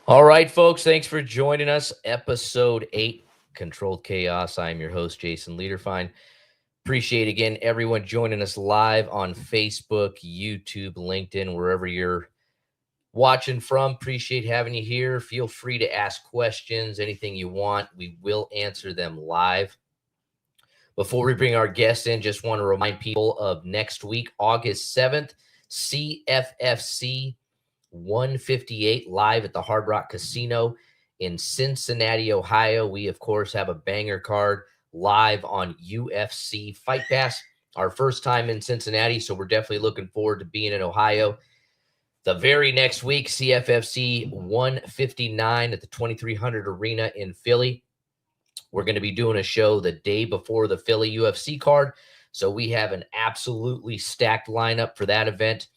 All right, folks, thanks for joining us. Episode 8, Controlled Chaos. I'm your host, Jason Liederfine. Appreciate again everyone joining us live on Facebook, YouTube, LinkedIn, wherever you're watching from. Appreciate having you here. Feel free to ask questions, anything you want. We will answer them live. Before we bring our guests in, just want to remind people of next week, August 7th, CFFC 158 live at the Hard Rock Casino in Cincinnati, Ohio. We, of course, have a banger card live on UFC Fight Pass. Our first time in Cincinnati, so we're definitely looking forward to being in Ohio. The very next week, CFFC 159 at the 2300 Arena in Philly. We're going to be doing a show the day before the Philly UFC card. So we have an absolutely stacked lineup for that event.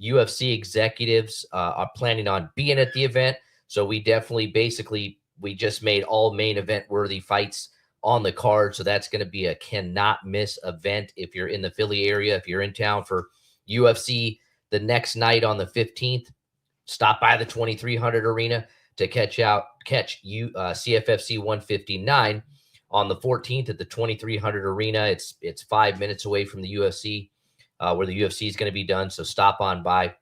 UFC executives are planning on being at the event. So we definitely, we just made all main event worthy fights on the card. So that's going to be a cannot miss event if you're in the Philly area. If you're in town for UFC the next night on the 15th, stop by the 2300 Arena to catch CFFC 159 on the 14th at the 2300 Arena. It's 5 minutes away from the UFC, where the UFC is going to be done. So stop on by.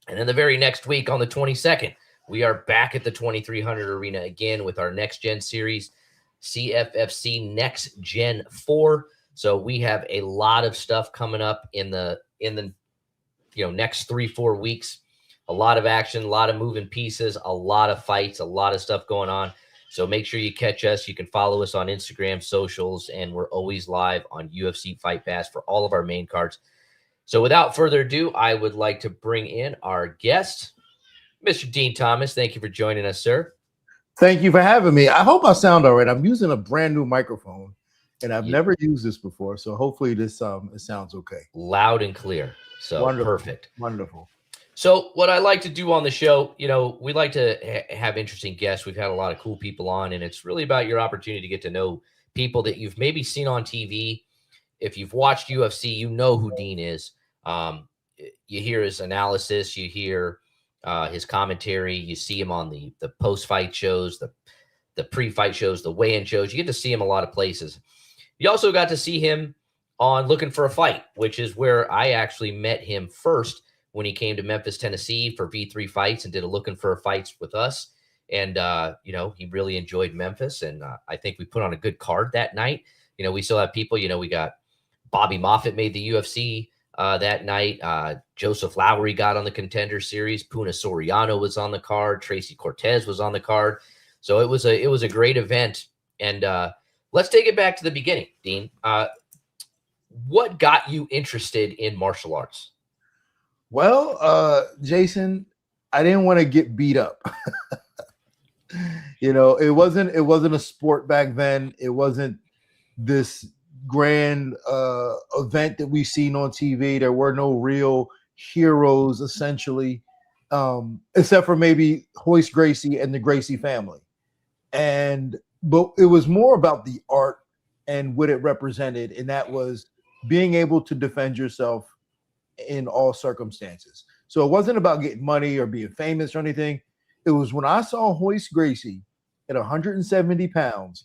And then the very next week on the 22nd, we are back at the 2300 Arena again with our Next Gen series, CFFC Next Gen 4. So we have a lot of stuff coming up in the next 3-4 weeks. A lot of action, a lot of moving pieces, a lot of fights, a lot of stuff going on. So make sure you catch us. You can follow us on Instagram, socials, and we're always live on UFC Fight Pass for all of our main cards. So without further ado, I would like to bring in our guest, Mr. Din Thomas. Thank you for joining us, sir. Thank you for having me. I hope I sound all right. I'm using a brand new microphone, and I've never used this before, so hopefully this it sounds okay. Loud and clear. So wonderful. Perfect. Wonderful. So what I like to do on the show, we like to have interesting guests. We've had a lot of cool people on, and it's really about your opportunity to get to know people that you've maybe seen on TV. If you've watched UFC, you know who Dean is. You hear his analysis, you hear his commentary, you see him on the post-fight shows, the pre-fight shows, the weigh-in shows. You get to see him a lot of places. You also got to see him on Looking for a Fight, which is where I actually met him first, when he came to Memphis, Tennessee for V3 fights and did a Looking for Fights with us. And, he really enjoyed Memphis. And I think we put on a good card that night. We still have people, we got Bobby Moffitt made the UFC that night. Joseph Lowery got on the Contender Series. Puna Soriano was on the card. Tracy Cortez was on the card. So it was a great event. And let's take it back to the beginning, Dean. What got you interested in martial arts? Well, Jason, I didn't want to get beat up. It wasn't a sport back then. It wasn't this grand event that we've seen on TV. There were no real heroes, essentially, except for maybe Hoist Gracie and the Gracie family. But it was more about the art and what it represented, and that was being able to defend yourself in all circumstances. So it wasn't about getting money or being famous or anything. It was when I saw Hoist Gracie at 170 pounds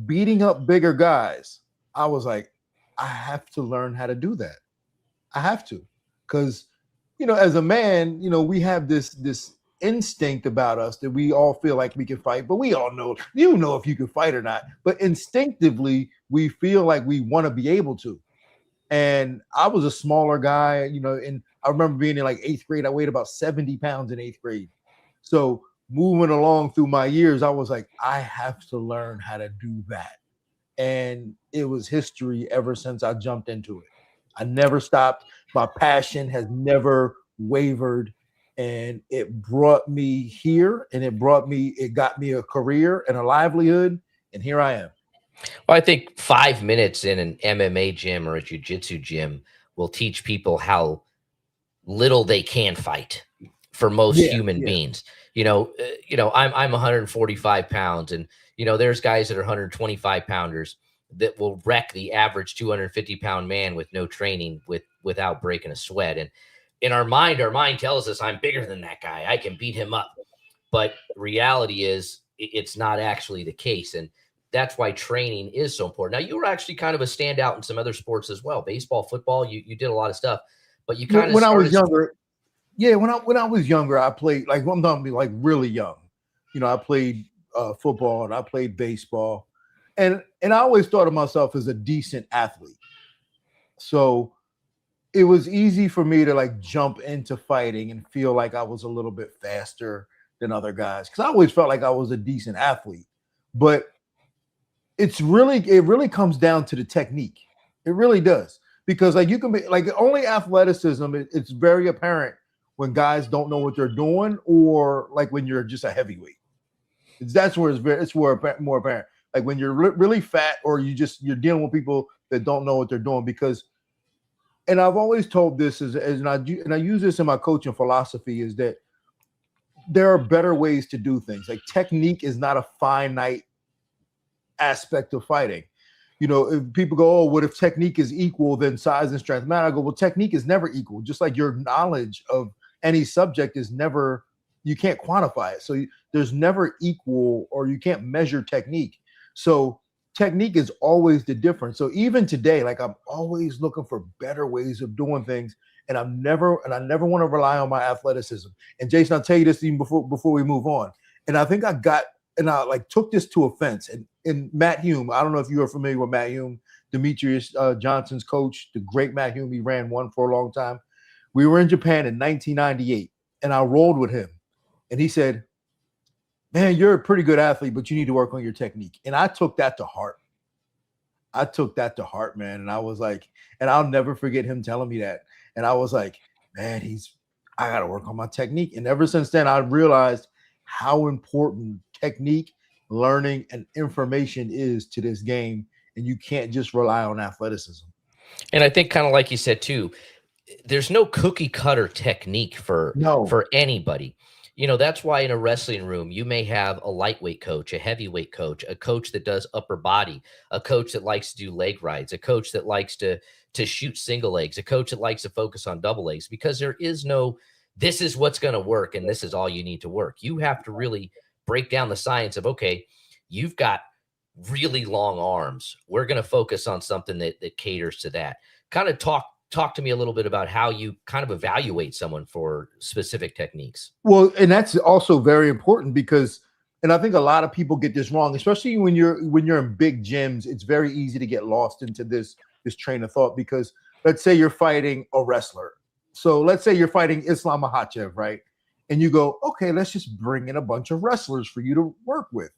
beating up bigger guys, I was like, I have to learn how to do that. I have to. Because, as a man, we have this instinct about us that we all feel like we can fight, but we all know, if you can fight or not. But instinctively, we feel like we want to be able to. And I was a smaller guy, and I remember being in like 8th grade. I weighed about 70 pounds in 8th grade. So moving along through my years, I was like, I have to learn how to do that. And it was history ever since I jumped into it. I never stopped. My passion has never wavered. And it brought me here, and it got me a career and a livelihood. And here I am. Well, I think 5 minutes in an MMA gym or a jiu-jitsu gym will teach people how little they can fight for most human beings. I'm 145 pounds, and there's guys that are 125 pounders that will wreck the average 250 pound man with no training, without breaking a sweat. And in our mind tells us I'm bigger than that guy. I can beat him up. but reality is it's not actually the case. And that's why training is so important. Now, you were actually kind of a standout in some other sports as well. Baseball, football, you did a lot of stuff, but you kind of when I was started. younger, yeah, when I was younger, I played like I'm talking like really young. I played football and I played baseball, and I always thought of myself as a decent athlete. So it was easy for me to like jump into fighting and feel like I was a little bit faster than other guys because I always felt like I was a decent athlete. But it really comes down to the technique. It really does. Because like you can be like only athleticism, it's very apparent when guys don't know what they're doing, or like when you're just a heavyweight. That's where it's more apparent. Like when you're really fat, or you're dealing with people that don't know what they're doing. Because, and I've always told this and I use this in my coaching philosophy, is that there are better ways to do things. Like technique is not a finite aspect of fighting. If people go, oh, what if technique is equal, then size and strength matter? I go, well, technique is never equal. Just like your knowledge of any subject is never, you can't quantify it. So there's never equal, or you can't measure technique. So technique is always the difference. So even today, like I'm always looking for better ways of doing things. And I never want to rely on my athleticism. And Jason, I'll tell you this even before we move on. And I think I like took this to offense. And Matt Hume, I don't know if you are familiar with Matt Hume, Demetrius Johnson's coach, the great Matt Hume. He ran one for a long time. We were in Japan in 1998, and I rolled with him. And he said, man, you're a pretty good athlete, but you need to work on your technique. And I took that to heart. Man. And I was like, and I'll never forget him telling me that. And I was like, man, I got to work on my technique. And ever since then, I realized how important technique, learning, and information is to this game. And you can't just rely on athleticism. And I think kind of like you said too, there's no cookie cutter technique for anybody. That's why in a wrestling room, you may have a lightweight coach, a heavyweight coach, a coach that does upper body, a coach that likes to do leg rides, a coach that likes to shoot single legs, a coach that likes to focus on double legs, because there is no, this is what's going to work and this is all you need to work. You have to really break down the science of, okay, you've got really long arms. We're going to focus on something that caters to that. Kind of talk to me a little bit about how you kind of evaluate someone for specific techniques. Well, and that's also very important because, and I think a lot of people get this wrong, especially when you're in big gyms. It's very easy to get lost into this train of thought, because let's say you're fighting a wrestler. So let's say you're fighting Islam Makhachev, right? And you go, okay, let's just bring in a bunch of wrestlers for you to work with.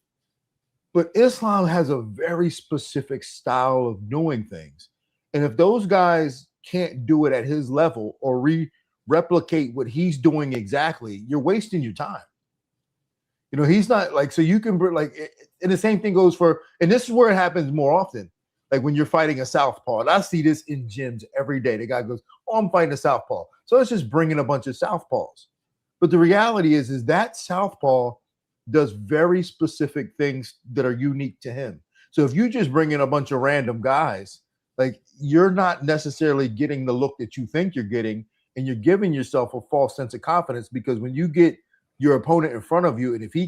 But Islam has a very specific style of doing things. And if those guys can't do it at his level or replicate what he's doing exactly, you're wasting your time. He's not like, so you can like, and the same thing goes for, and this is where it happens more often. Like when you're fighting a southpaw, and I see this in gyms every day. The guy goes, oh, I'm fighting a southpaw. So let's just bring in a bunch of southpaws. But the reality is that southpaw does very specific things that are unique to him. So if you just bring in a bunch of random guys, like you're not necessarily getting the look that you think you're getting, and you're giving yourself a false sense of confidence, because when you get your opponent in front of you, and if he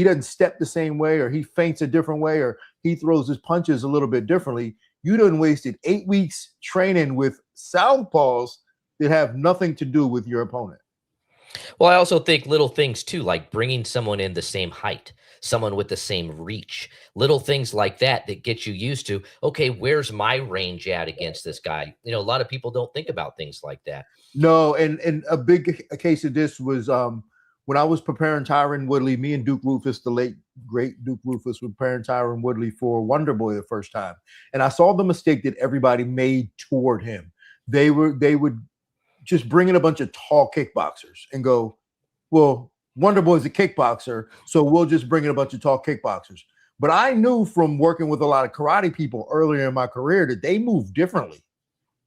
doesn't step the same way, or he feints a different way, or he throws his punches a little bit differently, you done wasted 8 weeks training with southpaws that have nothing to do with your opponent. Well, I also think little things too, like bringing someone in the same height, someone with the same reach, little things like that get you used to, okay, where's my range at against this guy? A lot of people don't think about things like that. No, and a big case of this was when I was preparing Tyron Woodley. Me and Duke Rufus, the late great Duke Rufus, were preparing Tyron Woodley for Wonder Boy the first time, and I saw the mistake that everybody made toward him. They would just bring in a bunch of tall kickboxers and go, well, Wonder Boy's a kickboxer, so we'll just bring in a bunch of tall kickboxers. But I knew from working with a lot of karate people earlier in my career that they move differently.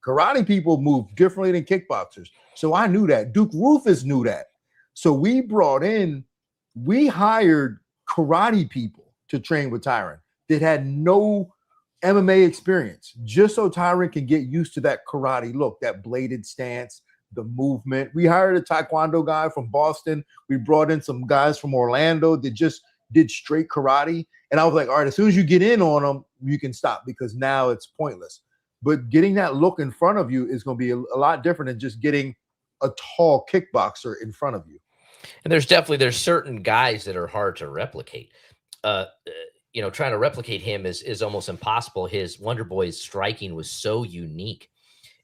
Karate people move differently than kickboxers. So I knew that. Duke Rufus knew that. So we hired karate people to train with Tyron that had no MMA experience, just so Tyron can get used to that karate look, that bladed stance, the movement. We hired a taekwondo guy from Boston. We brought in some guys from Orlando that just did straight karate. And I was like, all right, as soon as you get in on them, you can stop because now it's pointless. But getting that look in front of you is going to be a lot different than just getting a tall kickboxer in front of you. And there's certain guys that are hard to replicate. Trying to replicate him is almost impossible. His Wonder Boy's striking was so unique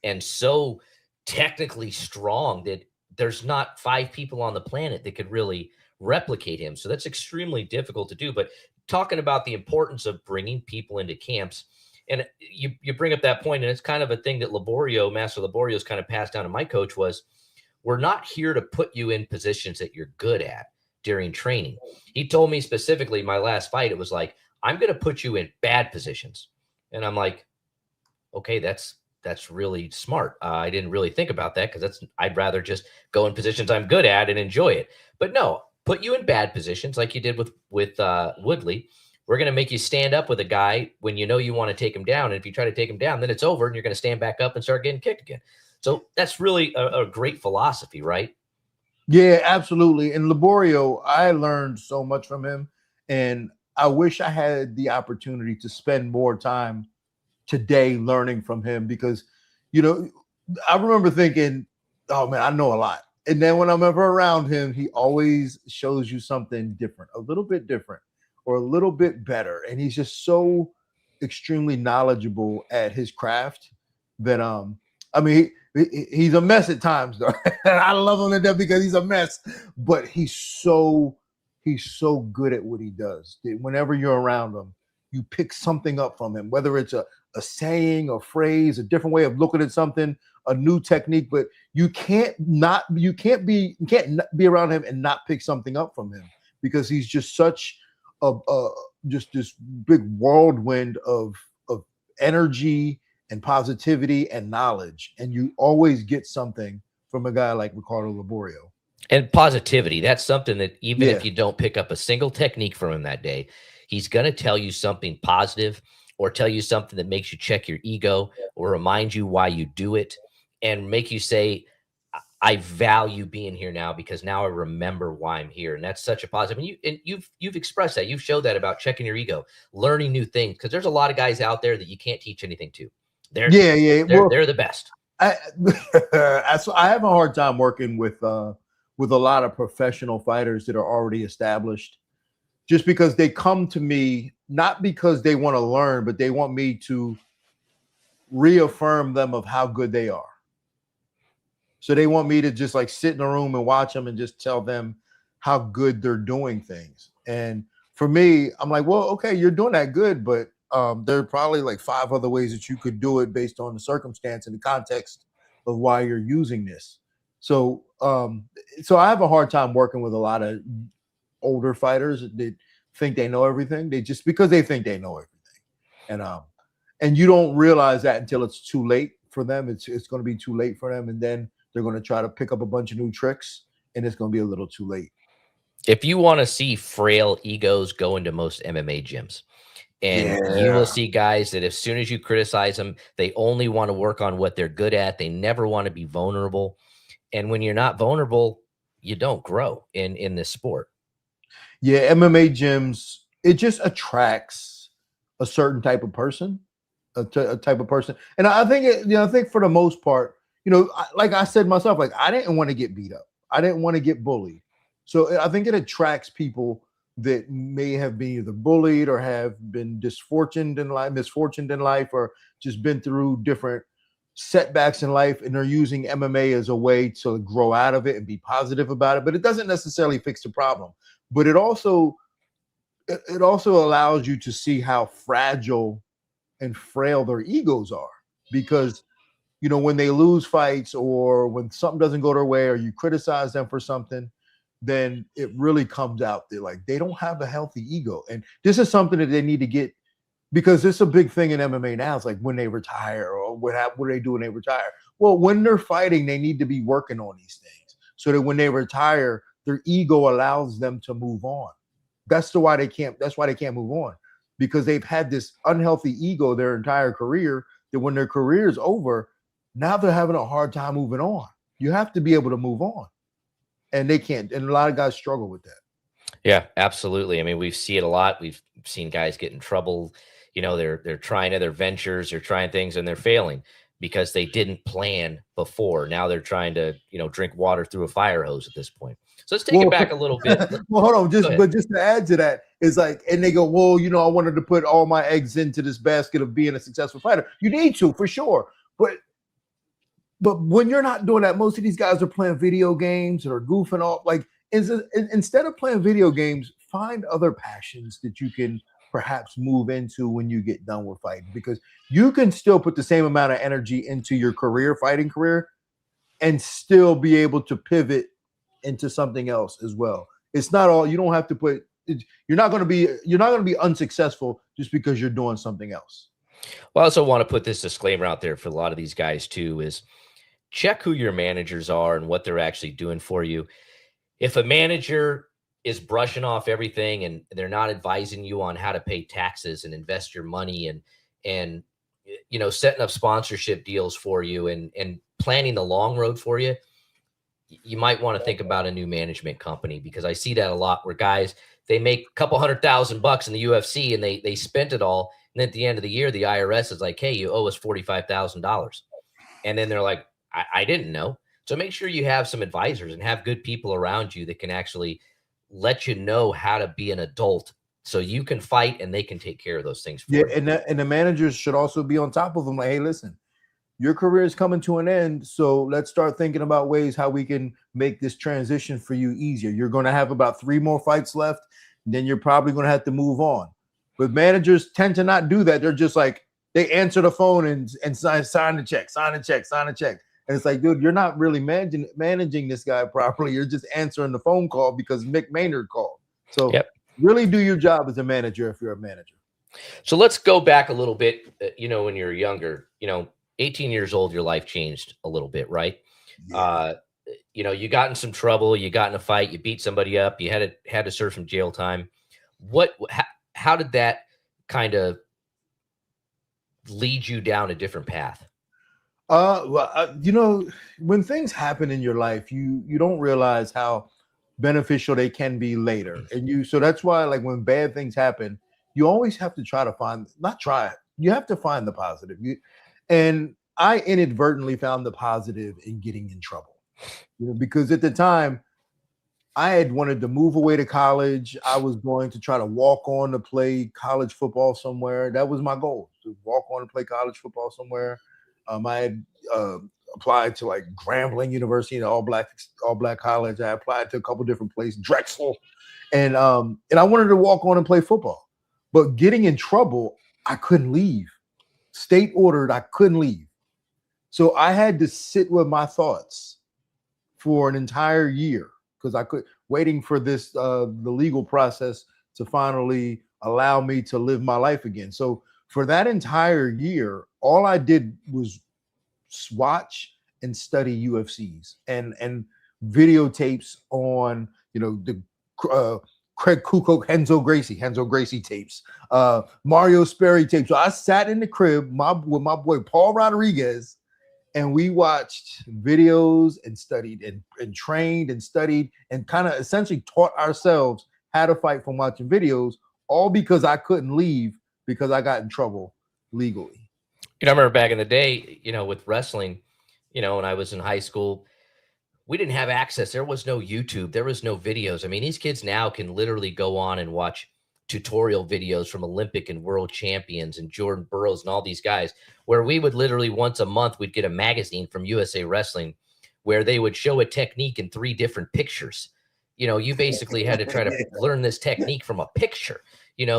and so technically strong that there's not 5 people on the planet that could really replicate him. So that's extremely difficult to do. But talking about the importance of bringing people into camps, and you bring up that point, and it's kind of a thing that Master Laborio's kind of passed down to my coach was, we're not here to put you in positions that you're good at during training. He told me specifically my last fight, it was like, I'm going to put you in bad positions. And I'm like, okay, that's really smart. I didn't really think about that because I'd rather just go in positions I'm good at and enjoy it. But no, put you in bad positions like you did with Woodley. We're going to make you stand up with a guy when you know you want to take him down. And if you try to take him down, then it's over and you're going to stand back up and start getting kicked again. So that's really a great philosophy, right? Yeah, absolutely. And Laborio, I learned so much from him. And I wish I had the opportunity to spend more time today learning from him because, I remember thinking, oh, man, I know a lot. And then when I'm ever around him, he always shows you something different, a little bit different or a little bit better. And he's just so extremely knowledgeable at his craft that, he's a mess at times, though. I love him to death because he's a mess, but he's so good at what he does. Whenever you're around him, you pick something up from him, whether it's a saying, a phrase, a different way of looking at something, a new technique. But you can't be around him and not pick something up from him because he's just such just this big whirlwind of energy and positivity and knowledge. And you always get something from a guy like Ricardo Laborio. And positivity, that's something that even if you don't pick up a single technique from him that day, he's going to tell you something positive or tell you something that makes you check your ego or remind you why you do it and make you say, I value being here now because now I remember why I'm here. And that's such a positive. And you've expressed that. You've showed that about checking your ego, learning new things, because there's a lot of guys out there that you can't teach anything to. They're the best. I have a hard time working with a lot of professional fighters that are already established, just because they come to me not because they want to learn, but they want me to reaffirm them of how good they are. So they want me to just like sit in a room and watch them and just tell them how good they're doing things. And for me, I'm like, well, okay, you're doing that good, but there are probably like 5 other ways that you could do it based on the circumstance and the context of why you're using this. So I have a hard time working with a lot of older fighters that think they know everything. Because they think they know everything. And you don't realize that until it's too late for them. It's going to be too late for them. And then they're going to try to pick up a bunch of new tricks and it's going to be a little too late. If you want to see frail egos, go into most MMA gyms. And you will see guys that as soon as you criticize them, they only want to work on what they're good at. They never want to be vulnerable. And when you're not vulnerable, you don't grow in this sport. Yeah, MMA gyms, it just attracts a certain type of person, a type of person. And I think, I think for the most part, like I said myself, like I didn't want to get beat up. I didn't want to get bullied. So I think it attracts people that may have been either bullied or have been misfortuned in life, or just been through different setbacks in life, and they're using MMA as a way to grow out of it and be positive about it. But it doesn't necessarily fix the problem. But it also allows you to see how fragile and frail their egos are, because when they lose fights or when something doesn't go their way or you criticize them for something, then it really comes out. They're like, they don't have a healthy ego. And this is something that they need to get, because it's a big thing in MMA now. It's like when they retire, or what do they do when they retire? Well, when they're fighting, they need to be working on these things so that when they retire, their ego allows them to move on. That's why they can't move on, because they've had this unhealthy ego their entire career, that when their career is over, now they're having a hard time moving on. You have to be able to move on, and they can't. And a lot of guys struggle with that. Yeah, absolutely. I mean, we see it a lot. We've seen guys get in trouble. You know, they're trying other ventures, they're trying things, and they're failing because they didn't plan before. Now they're trying to, drink water through a fire hose at this point. So let's take it back a little bit. Well, hold on, just to add to that, is like, and they go, well, I wanted to put all my eggs into this basket of being a successful fighter. You need to, for sure, but when you're not doing that, most of these guys are playing video games or goofing off. Like, instead of playing video games, find other passions that you can perhaps move into when you get done with fighting, because you can still put the same amount of energy into your fighting career, and still be able to pivot into something else as well. It's not all, you don't have to put, you're not going to be unsuccessful just because you're doing something else. Well, I also want to put this disclaimer out there for a lot of these guys too, is check who your managers are and what they're actually doing for you. If a manager is brushing off everything and they're not advising you on how to pay taxes and invest your money and setting up sponsorship deals for you and planning the long road for you, you might want to think about a new management company, because I see that a lot where guys, they make a couple $100,000 in the UFC and they spent it all. And at the end of the year, the IRS is like, hey, you owe us $45,000. And then they're like, I didn't know. So make sure you have some advisors and have good people around you that can actually let you know how to be an adult, so you can fight and they can take care of those things for you. And the managers should also be on top of them. Like, hey, listen, your career is coming to an end, so let's start thinking about ways how we can make this transition for you easier. You're going to have about 3 more fights left, then you're probably going to have to move on. But managers tend to not do that. They're just like, they answer the phone and sign the check. And it's like, dude, you're not really managing this guy properly. You're just answering the phone call because Mick Maynard called. So really do your job as a manager if you're a manager. So let's go back a little bit. When you're younger, 18 years old, your life changed a little bit, right? Yeah. You got in some trouble, you got in a fight, you beat somebody up, you had to serve some jail time. How did that kind of lead you down a different path? When things happen in your life, you don't realize how beneficial they can be later. And so that's why, like, when bad things happen, you always have to you have to find the positive. And I inadvertently found the positive in getting in trouble, because at the time I had wanted to move away to college. I was going to try to walk on to play college football somewhere. That was my goal, to walk on and play college football somewhere. I had applied to like Grambling University, an all black college. I applied to a couple different places, Drexel, and I wanted to walk on and play football. But getting in trouble, I couldn't leave. State ordered, I couldn't leave. So I had to sit with my thoughts for an entire year, because waiting for this the legal process to finally allow me to live my life again. So for that entire year, all I did was watch and study UFCs and videotapes on, the Craig Kukok, Henzo Gracie tapes, Mario Sperry tapes. So I sat in the crib with my boy Paul Rodriguez, and we watched videos and studied and trained and studied and kind of essentially taught ourselves how to fight from watching videos, all because I couldn't leave because I got in trouble legally. I remember back in the day, with wrestling, when I was in high school, we didn't have access. There was no YouTube. There was no videos. I mean, these kids now can literally go on and watch tutorial videos from Olympic and world champions and Jordan Burroughs and all these guys, where we would literally once a month, we'd get a magazine from USA Wrestling where they would show a technique in 3 different pictures. You basically had to try to learn this technique from a picture,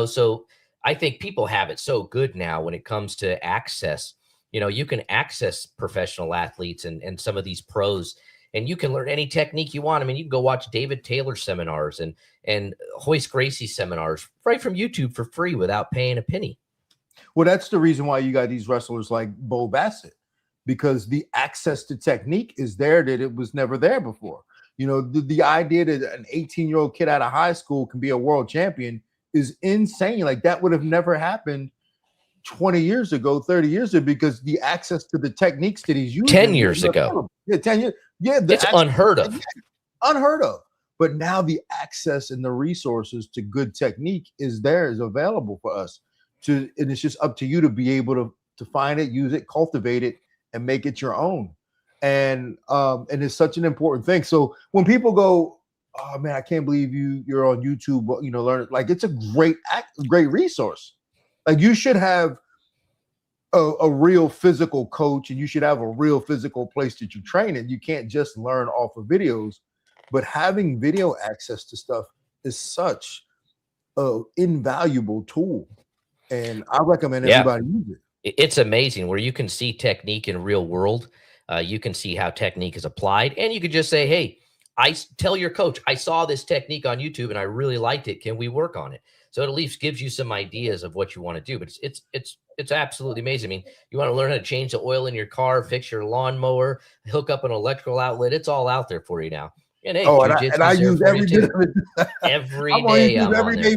so I think people have it so good now when it comes to access. You can access professional athletes and some of these pros, and you can learn any technique you want. I mean, you can go watch David Taylor seminars and Hoist Gracie seminars right from YouTube for free without paying a penny. Well, that's the reason why you got these wrestlers like Bo Bassett, because the access to technique is there that it was never there before. The idea that an 18-year-old kid out of high school can be a world champion is insane. Like, that would have never happened 20 years ago, 30 years ago, because the access to the techniques that he's using 10 years ago. Yeah, 10 years. Yeah, It's unheard of. Unheard of. But now the access and the resources to good technique is available for us and it's just up to you to be able to find it, use it, cultivate it, and make it your own. And it's such an important thing. So when people go, oh man, I can't believe you're on YouTube, learn it. Like, it's a great resource. Like, you should have a real physical coach, and you should have a real physical place that you train in. You can't just learn off of videos, but having video access to stuff is such an invaluable tool, and I recommend everybody use it. It's amazing where you can see technique in real world. You can see how technique is applied, and you could just say, hey, I tell your coach, I saw this technique on YouTube and I really liked it. Can we work on it? So it at least gives you some ideas of what you want to do. But it's absolutely amazing. I mean, you want to learn how to change the oil in your car, fix your lawnmower, hook up an electrical outlet. It's all out there for you now. And hey, and I use every bit of it. Every day. I'm every day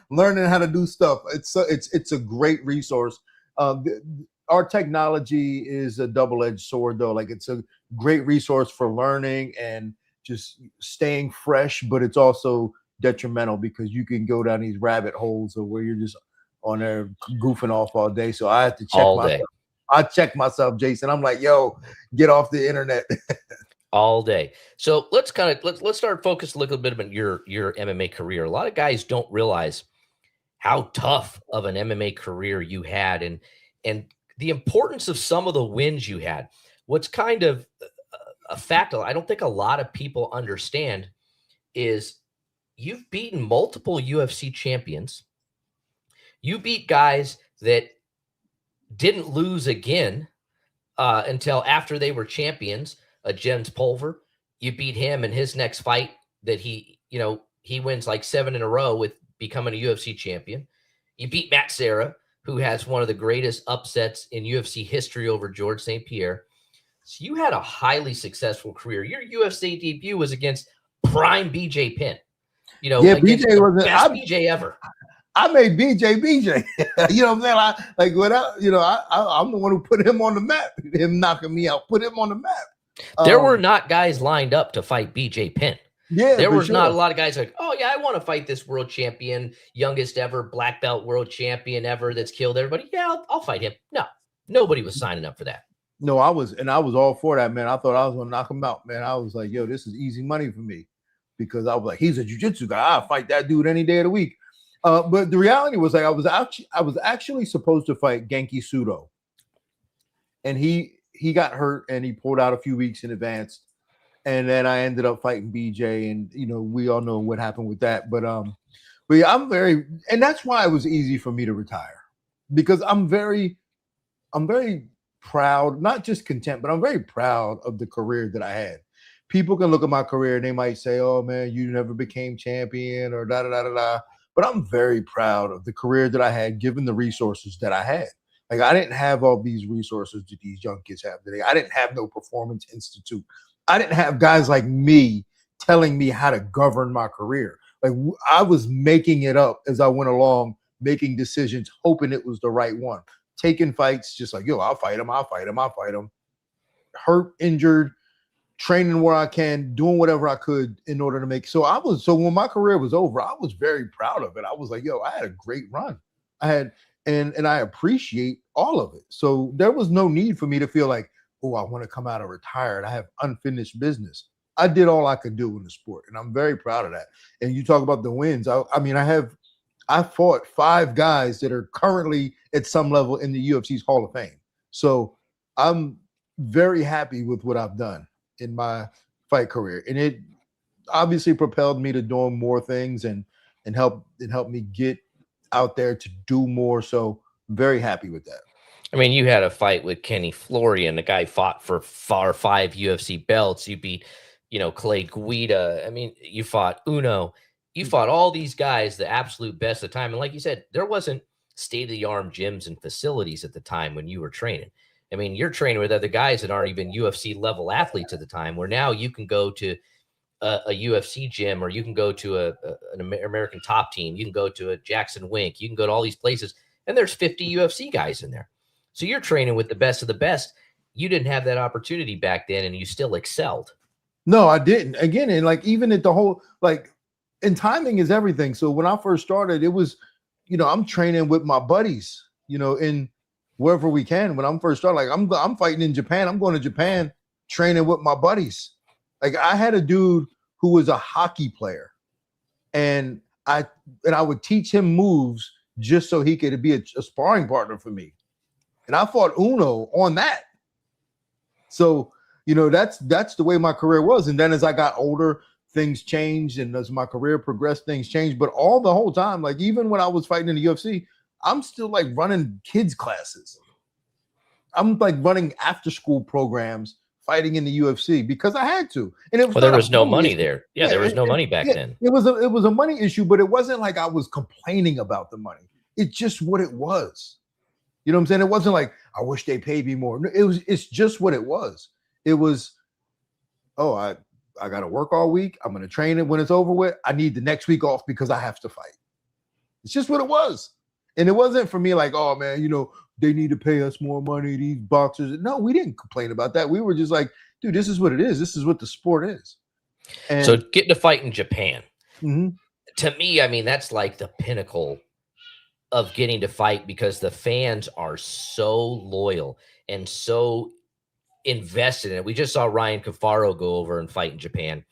learning how to do stuff. It's a great resource. Our technology is a double-edged sword, though. Like, it's a great resource for learning and just staying fresh, but it's also detrimental because you can go down these rabbit holes of where you're just on there goofing off all day. So I have to check myself. I check myself, Jason. I'm like, yo, get off the internet. All day. So let's start focus a little bit about your MMA career. A lot of guys don't realize how tough of an MMA career you had, and the importance of some of the wins you had. What's kind of a fact I don't think a lot of people understand is you've beaten multiple UFC champions. You beat guys that didn't lose again until after they were champions. Jens Pulver, you beat him in his next fight that he wins like 7 in a row with becoming a UFC champion. You beat Matt Serra, who has one of the greatest upsets in UFC history over George St. Pierre. So you had a highly successful career. Your UFC debut was against prime BJ Penn. BJ was the best BJ ever. I made BJ. You know what I'm saying? I'm the one who put him on the map. Him knocking me out, put him on the map. There were not guys lined up to fight BJ Penn. Yeah, there was not a lot of guys like, oh yeah, I want to fight this world champion, youngest ever black belt world champion ever that's killed everybody. Yeah, I'll fight him. No, nobody was signing up for that. No, I was all for that, man. I thought I was gonna knock him out, man. I was like, yo, this is easy money for me because I was like, he's a jiu-jitsu guy. I'll fight that dude any day of the week. But the reality was, like, I was actually supposed to fight Genki Sudo, and he got hurt and he pulled out a few weeks in advance, and then I ended up fighting BJ, and we all know what happened with that. But yeah, and that's why it was easy for me to retire, because I'm very proud, not just content, but I'm very proud of the career that I had. People can look at my career and they might say, oh man, you never became champion or da da da da da. But I'm very proud of the career that I had, given the resources that I had. Like, I didn't have all these resources that these young kids have today. I didn't have no performance institute. I didn't have guys like me telling me how to govern my career. Like, I was making it up as I went along, making decisions, hoping it was the right one. Taking fights, just like, yo, I'll fight him. Hurt, injured, training where I can, doing whatever I could in order to make. So when my career was over, I was very proud of it. I was like, yo, I had a great run. And I appreciate all of it. So there was no need for me to feel like, oh, I want to come out of retired. I have unfinished business. I did all I could do in the sport, and I'm very proud of that. And you talk about the wins. I fought 5 guys that are currently at some level in the UFC's Hall of Fame. So I'm very happy with what I've done in my fight career. And it obviously propelled me to doing more things and helped me get out there to do more. So very happy with that. I mean, you had a fight with Kenny Florian. The guy fought for 5 UFC belts. You beat, Clay Guida. I mean, you fought Uno. You fought all these guys, the absolute best of the time. And like you said, there wasn't state-of-the-art gyms and facilities at the time when you were training. I mean, you're training with other guys that aren't even UFC-level athletes at the time, where now you can go to a UFC gym, or you can go to an American Top Team. You can go to a Jackson Wink. You can go to all these places, and there's 50 UFC guys in there. So you're training with the best of the best. You didn't have that opportunity back then, and you still excelled. No, I didn't. Again, and like even at the whole like, and timing is everything. So when I first started, it was, I'm training with my buddies, in wherever we can. When I'm first started, like I'm fighting in Japan. I'm going to Japan training with my buddies. Like I had a dude who was a hockey player, and I would teach him moves just so he could be a sparring partner for me. And I fought Uno on that. So, that's the way my career was. And then as I got older, things changed. And as my career progressed, things changed. But all the whole time, like even when I was fighting in the UFC, I'm still like running kids classes. I'm like running after school programs fighting in the UFC because I had to. And it was there was no money there. Yeah, there was no money back yeah, then. it was a money issue, but it wasn't like I was complaining about the money. It's just what it was. You know what I'm saying? It wasn't like I wish they paid me more. It's just what it was. It was, oh, I got to work all week. I'm going to train it when it's over with. I need the next week off because I have to fight. It's just what it was. And it wasn't for me like, oh man, they need to pay us more money, these boxers. No, we didn't complain about that. We were just like, dude, this is what it is. This is what the sport is. And so getting to fight in Japan, mm-hmm. to me, I mean, that's like the pinnacle of getting to fight because the fans are so loyal and so invested in it. We just saw Ryan Cafaro go over and fight in Japan,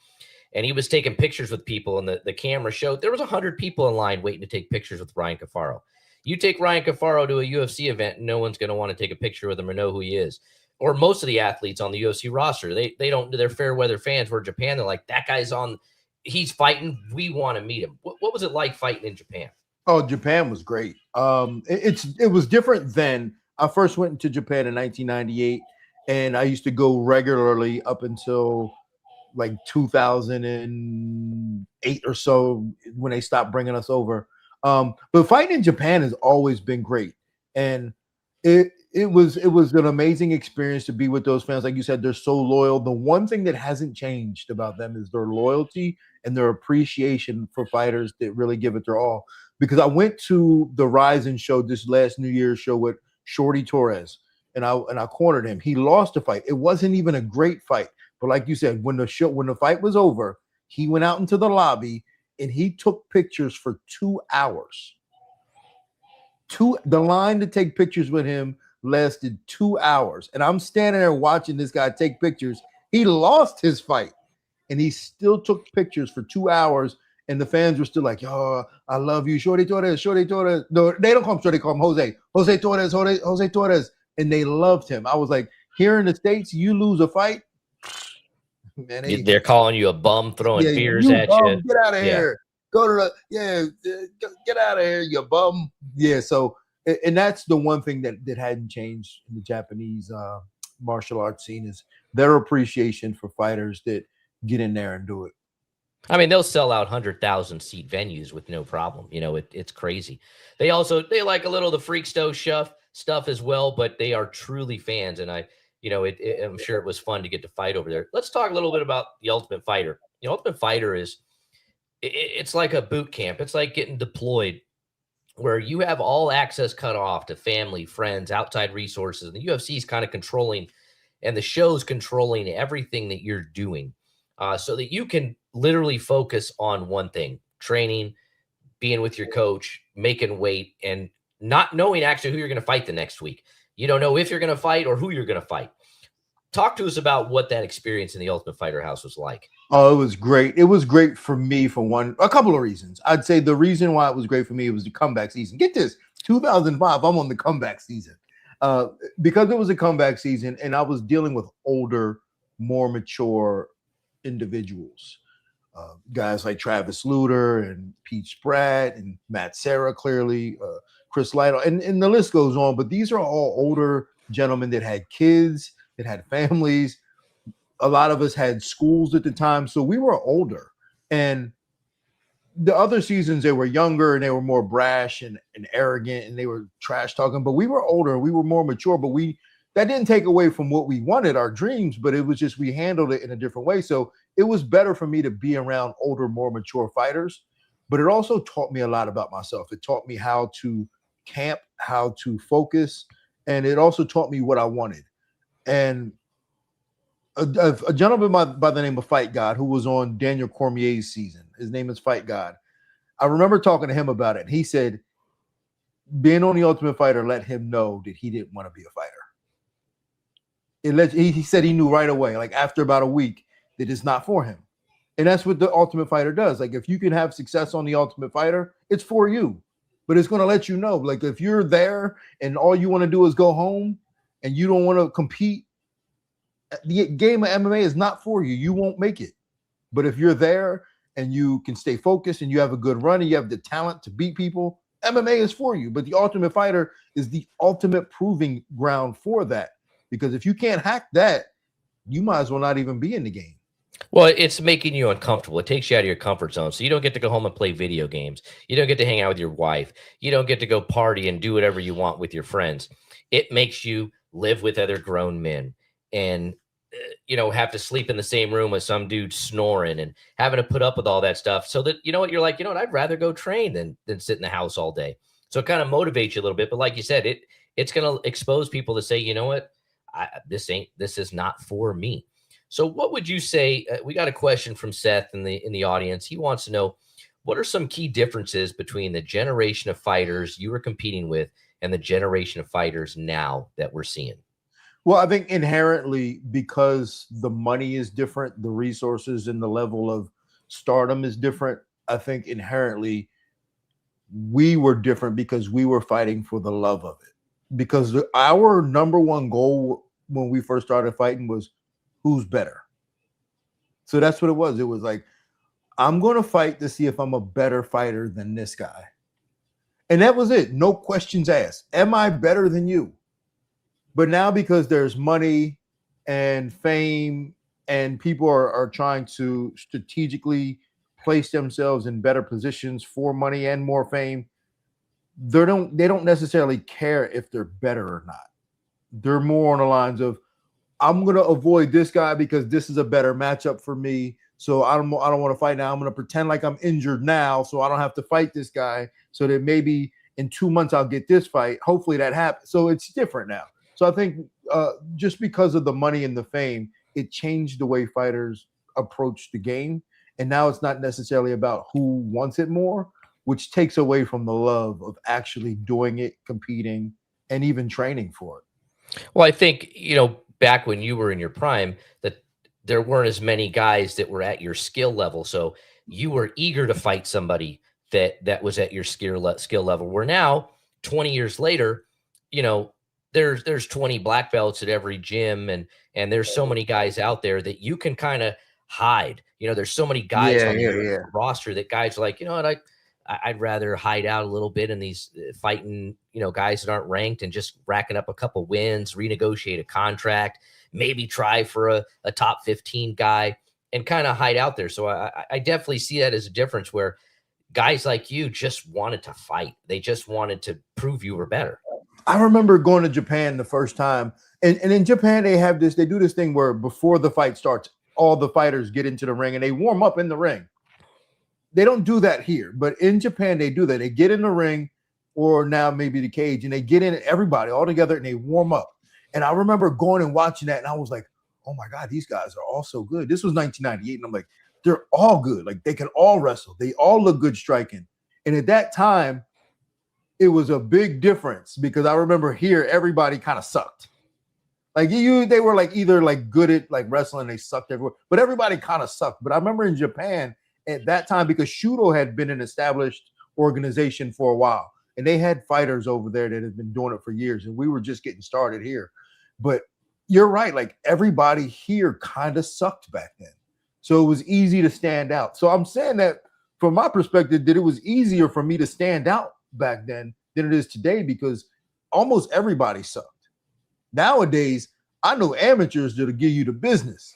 and he was taking pictures with people, and the camera showed there was 100 people in line waiting to take pictures with Ryan Cafaro. You take Ryan Cafaro to a UFC event, and no one's going to want to take a picture with him or know who he is. Or most of the athletes on the UFC roster, they don't. They're fair weather fans. Where Japan, they're like, that guy's on. He's fighting. We want to meet him. What was it like fighting in Japan? Oh, Japan was great. It was different then. I first went to Japan in 1998, and I used to go regularly up until like 2008 or so when they stopped bringing us over. But fighting in Japan has always been great, and it was an amazing experience to be with those fans. Like you said, they're so loyal. The one thing that hasn't changed about them is their loyalty and their appreciation for fighters that really give it their all. Because I went to the Rising show, this last New Year's show with Shorty Torres, and I cornered him. He lost the fight. It wasn't even a great fight, but like you said, when the fight was over, he went out into the lobby and he took pictures for 2 hours. The line to take pictures with him lasted 2 hours, and I'm standing there watching this guy take pictures. He lost his fight, and he still took pictures for 2 hours. And the fans were still like, "Oh, I love you, Shorty Torres, Shorty Torres." No, they don't call him Shorty, they call him Jose, Jose Torres, Jose Torres, and they loved him. I was like, here in the States, you lose a fight, man. They're calling you a bum, throwing beers at you. Get out of here. Go to get out of here, you bum. Yeah. So, and that's the one thing that hadn't changed in the Japanese martial arts scene is their appreciation for fighters that get in there and do it. I mean, they'll sell out 100,000 seat venues with no problem. It's crazy. They like a little of the freak show stuff as well, but they are truly fans. And I'm sure it was fun to get to fight over there. Let's talk a little bit about the Ultimate Fighter. The Ultimate Fighter it's like a boot camp. It's like getting deployed where you have all access cut off to family, friends, outside resources. And the UFC is kind of controlling, and the show's controlling everything that you're doing. So that you can literally focus on one thing: training, being with your coach, making weight, and not knowing actually who you're going to fight the next week. You don't know if you're going to fight or who you're going to fight. Talk to us about what that experience in the Ultimate Fighter house was like. Oh, it was great. It was great for me for a couple of reasons. I'd say the reason why it was great for me was the comeback season. Get this, 2005, I'm on the comeback season. Because it was a comeback season and I was dealing with older, more mature individuals, guys like Travis Luter and Pete Spratt and Matt Serra, clearly, Chris Lytle, and the list goes on. But these are all older gentlemen that had kids, that had families. A lot of us had schools at the time, so we were older. And the other seasons, they were younger and they were more brash and arrogant and they were trash talking. But we were older, we were more mature. But that didn't take away from what we wanted, our dreams, but it was just we handled it in a different way. So it was better for me to be around older, more mature fighters. But it also taught me a lot about myself. It taught me how to camp, how to focus, and it also taught me what I wanted. And a gentleman by the name of Fight God who was on Daniel Cormier's season. His name is Fight God. I remember talking to him about it. He said being on the Ultimate Fighter let him know that he didn't want to be a fighter. He said he knew right away, like after about a week, that it's not for him. And that's what the Ultimate Fighter does. Like if you can have success on the Ultimate Fighter, it's for you. But it's going to let you know, like if you're there and all you want to do is go home and you don't want to compete, the game of MMA is not for you. You won't make it. But if you're there and you can stay focused and you have a good run and you have the talent to beat people, MMA is for you. But the Ultimate Fighter is the ultimate proving ground for that. Because if you can't hack that, you might as well not even be in the game. Well, it's making you uncomfortable. It takes you out of your comfort zone. So you don't get to go home and play video games. You don't get to hang out with your wife. You don't get to go party and do whatever you want with your friends. It makes you live with other grown men and, have to sleep in the same room with some dude snoring and having to put up with all that stuff so that, you're like, I'd rather go train than sit in the house all day. So it kind of motivates you a little bit. But like you said, it's going to expose people to say, you know what? This is not for me. So what would you say? We got a question from Seth in the audience. He wants to know, what are some key differences between the generation of fighters you were competing with and the generation of fighters now that we're seeing? Well, I think inherently, because the money is different, the resources and the level of stardom is different, I think inherently we were different because we were fighting for the love of it. Because our number one goal when we first started fighting was who's better. So that's what it was. It was like, I'm going to fight to see if I'm a better fighter than this guy. And that was it. No questions asked. Am I better than you? But now because there's money and fame and people are trying to strategically place themselves in better positions for money and more fame, they don't necessarily care if they're better or not. They're more on the lines of, I'm going to avoid this guy because this is a better matchup for me. So I don't want to fight now. I'm going to pretend like I'm injured now so I don't have to fight this guy so that maybe in 2 months I'll get this fight. Hopefully that happens. So it's different now. So I think just because of the money and the fame, it changed the way fighters approach the game. And now it's not necessarily about who wants it more, which takes away from the love of actually doing it, competing, and even training for it. Well, I think, back when you were in your prime, that there weren't as many guys that were at your skill level. So you were eager to fight somebody that was at your skill level. Where now, 20 years later, there's 20 black belts at every gym, and there's so many guys out there that you can kind of hide. There's so many guys on the roster that guys are like, what, I'd rather hide out a little bit in these fighting, guys that aren't ranked and just racking up a couple wins, renegotiate a contract, maybe try for a top 15 guy and kind of hide out there. So I definitely see that as a difference where guys like you just wanted to fight. They just wanted to prove you were better. I remember going to Japan the first time, and in Japan they do this thing where before the fight starts, all the fighters get into the ring and they warm up in the ring. They don't do that here, but in Japan they do that. They get in the ring, or now maybe the cage, and they get in everybody all together and they warm up. And I remember going and watching that, and I was like, oh my God, these guys are all so good. This was 1998, and I'm like, they're all good. Like they can all wrestle. They all look good striking. And at that time, it was a big difference because I remember here everybody kind of sucked. Like they were like either like good at like wrestling, they sucked everywhere, but everybody kind of sucked. But I remember in Japan at that time, because Shudo had been an established organization for a while, and they had fighters over there that had been doing it for years, and we were just getting started here. But you're right, like everybody here kind of sucked back then. So it was easy to stand out. So I'm saying that from my perspective, that it was easier for me to stand out back then than it is today because almost everybody sucked. Nowadays, I know amateurs that'll give you the business.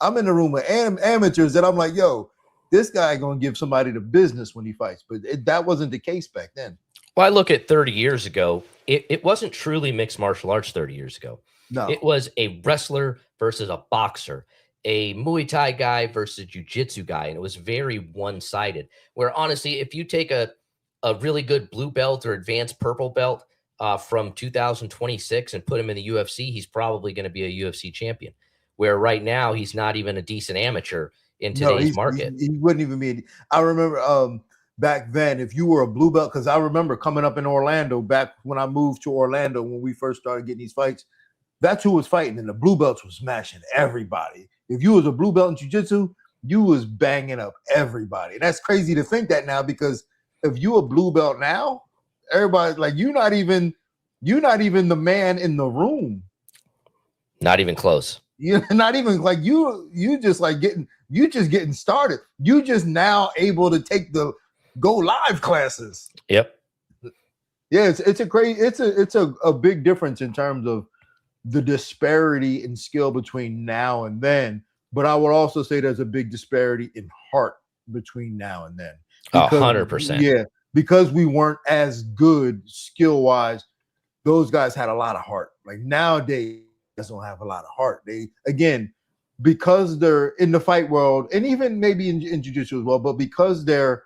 I'm in the room with amateurs that I'm like, yo, this guy going to give somebody the business when he fights. But that wasn't the case back then. Well, I look at 30 years ago, it wasn't truly mixed martial arts 30 years ago. No. It was a wrestler versus a boxer, a Muay Thai guy versus a jiu-jitsu guy. And it was very one-sided, where honestly, if you take a really good blue belt or advanced purple belt from 2026 and put him in the UFC, he's probably going to be a UFC champion. where right now he's not even a decent amateur in No, today's market. he wouldn't even be. I remember back then, if you were a blue belt, because I remember coming up in Orlando back when I moved to Orlando when we first started getting these fights. That's who was fighting, and the blue belts was smashing everybody. If you was a blue belt in jiu-jitsu, you was banging up everybody. And that's crazy to think that now, because if you a blue belt now, everybody's like, you're not even the man in the room. Not even close. You're not even like you just getting started. You just now able to take the go live classes. Yep. Yeah, it's a big difference in terms of the disparity in skill between now and then. But I would also say there's a big disparity in heart between now and then. 100%. Yeah, because we weren't as good skill wise. Those guys had a lot of heart. Like nowadays, don't have a lot of heart. They, again, because they're in the fight world, and even maybe in jiu-jitsu as well, but because they're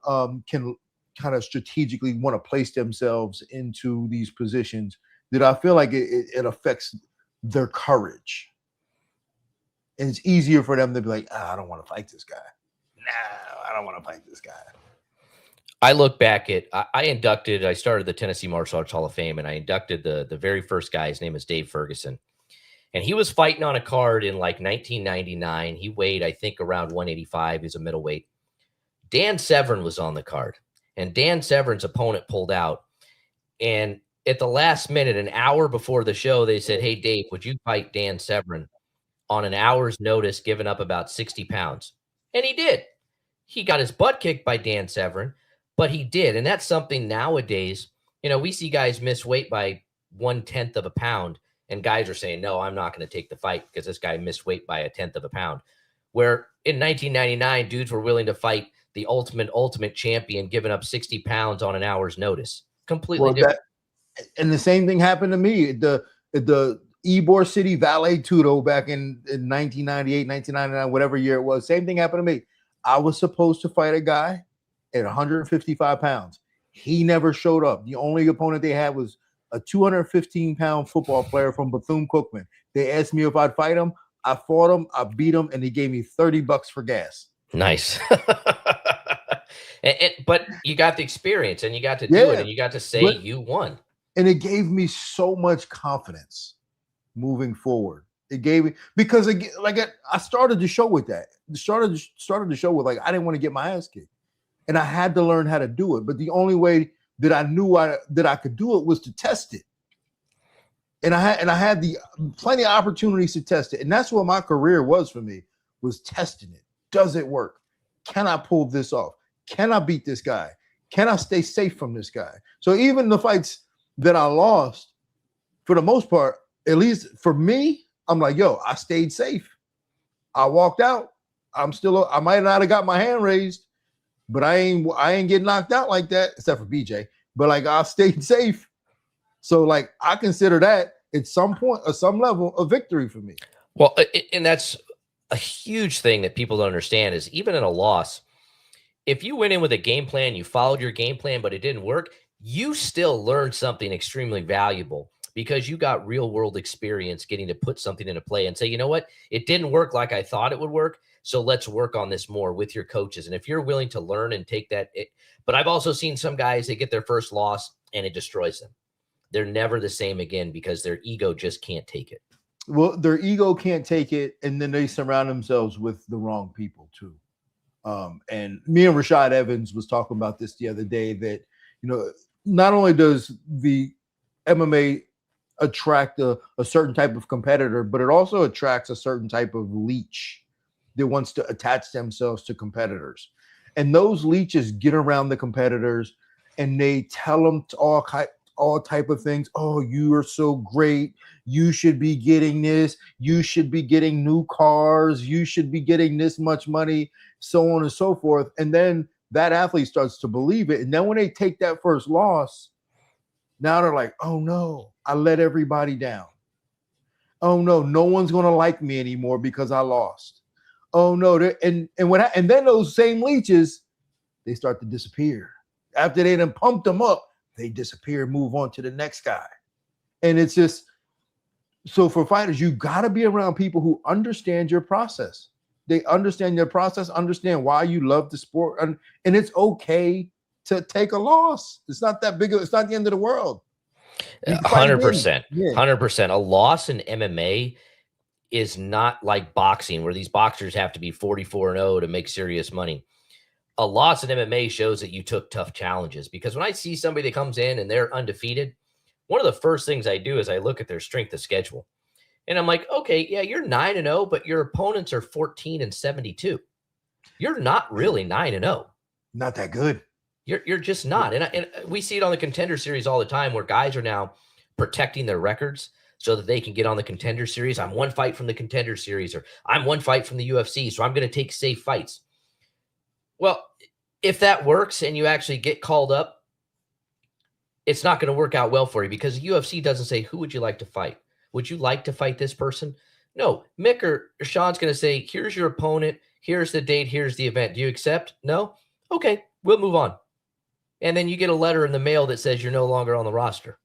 can kind of strategically want to place themselves into these positions, that I feel like it affects their courage. And it's easier for them to be like, I don't want to fight this guy. No, I don't want to fight this guy. I look back at, I started the Tennessee Martial Arts Hall of Fame, and I inducted the very first guy. His name is Dave Ferguson. And he was fighting on a card in like 1999. He weighed, I think, around 185. He's a middleweight. Dan Severn was on the card, and Dan Severn's opponent pulled out. And at the last minute, an hour before the show, they said, hey, Dave, would you fight Dan Severn on an hour's notice, giving up about 60 pounds? And he did. He got his butt kicked by Dan Severn, but he did. And that's something nowadays, we see guys miss weight by 1/10 of a pound, and guys are saying, no, I'm not going to take the fight because this guy missed weight by 1/10 of a pound. Where in 1999, dudes were willing to fight the ultimate champion, giving up 60 pounds on an hour's notice. Completely different. And the same thing happened to me at the Ybor City Valet Tudo back in 1998, 1999, whatever year it was. Same thing happened to me. I was supposed to fight a guy at 155 pounds. He never showed up. The only opponent they had was a 215-pound football player from Bethune-Cookman. They asked me if I'd fight him. I fought him. I beat him, and they gave me $30 for gas. Nice. But you got the experience, and you got to do it, and you got to say you won. And it gave me so much confidence moving forward. It gave me, because again, like I started the show with that. Started the show with, like, I didn't want to get my ass kicked, and I had to learn how to do it. But the only way that I knew that I could do it was to test it. And I had the plenty of opportunities to test it. And that's what my career was for me, was testing it. Does it work? Can I pull this off? Can I beat this guy? Can I stay safe from this guy? So even the fights that I lost, for the most part, at least for me, I'm like, yo, I stayed safe. I walked out. I might not have got my hand raised, but I ain't getting knocked out like that, except for BJ. But like, I stayed safe. So like, I consider that at some point, at some level, a victory for me. Well, and that's a huge thing that people don't understand, is even in a loss, if you went in with a game plan, you followed your game plan, but it didn't work, you still learned something extremely valuable, because you got real world experience getting to put something into play and say, you know what, it didn't work like I thought it would work. So let's work on this more with your coaches. And if you're willing to learn and take that, but I've also seen some guys, they get their first loss and it destroys them. They're never the same again because their ego just can't take it. Well, their ego can't take it, and then they surround themselves with the wrong people too. And me and Rashad Evans was talking about this the other day, that, not only does the MMA attract a certain type of competitor, but it also attracts a certain type of leech that wants to attach themselves to competitors. And those leeches get around the competitors and they tell them all type of things. Oh, you are so great. You should be getting this. You should be getting new cars. You should be getting this much money, so on and so forth. And then that athlete starts to believe it. And then when they take that first loss, now they're like, oh no, I let everybody down. Oh no, no one's going to like me anymore because I lost. Oh no. And then those same leeches, they start to disappear. After they done pumped them up, they disappear, move on to the next guy. And it's just, So for fighters, you got to be around people who understand your process. They understand your process, understand why you love the sport, and it's okay to take a loss. It's not that big. It's not the end of the world. You can fight again. 100%. Yeah. 100%. A loss in MMA is not like boxing, where these boxers have to be 44-0 to make serious money. A loss in MMA shows that you took tough challenges, because when I see somebody that comes in and they're undefeated, one of the first things I do is I look at their strength of schedule. And I'm like, okay, yeah, you're 9-0, but your opponents are 14-72. You're not really 9-0. Not that good. You're just not. And we see it on the Contender Series all the time, where guys are now protecting their records so that they can get on the Contender Series. I'm one fight from the Contender Series, or I'm one fight from the UFC, so I'm going to take safe fights. Well, if that works and you actually get called up, it's not going to work out well for you, because the UFC doesn't say, who would you like to fight? Would you like to fight this person? No, Mick or Sean's going to say, here's your opponent, here's the date, here's the event. Do you accept? No? Okay, we'll move on. And then you get a letter in the mail that says you're no longer on the roster.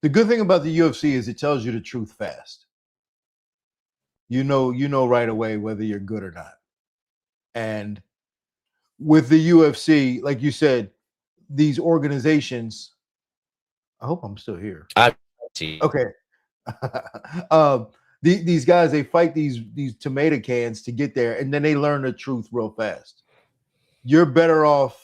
The good thing about the UFC is it tells you the truth fast. You know right away whether you're good or not. And with the UFC, like you said, these organizations, I hope I'm still here. I see. Okay. These guys, they fight these tomato cans to get there, and then they learn the truth real fast. You're better off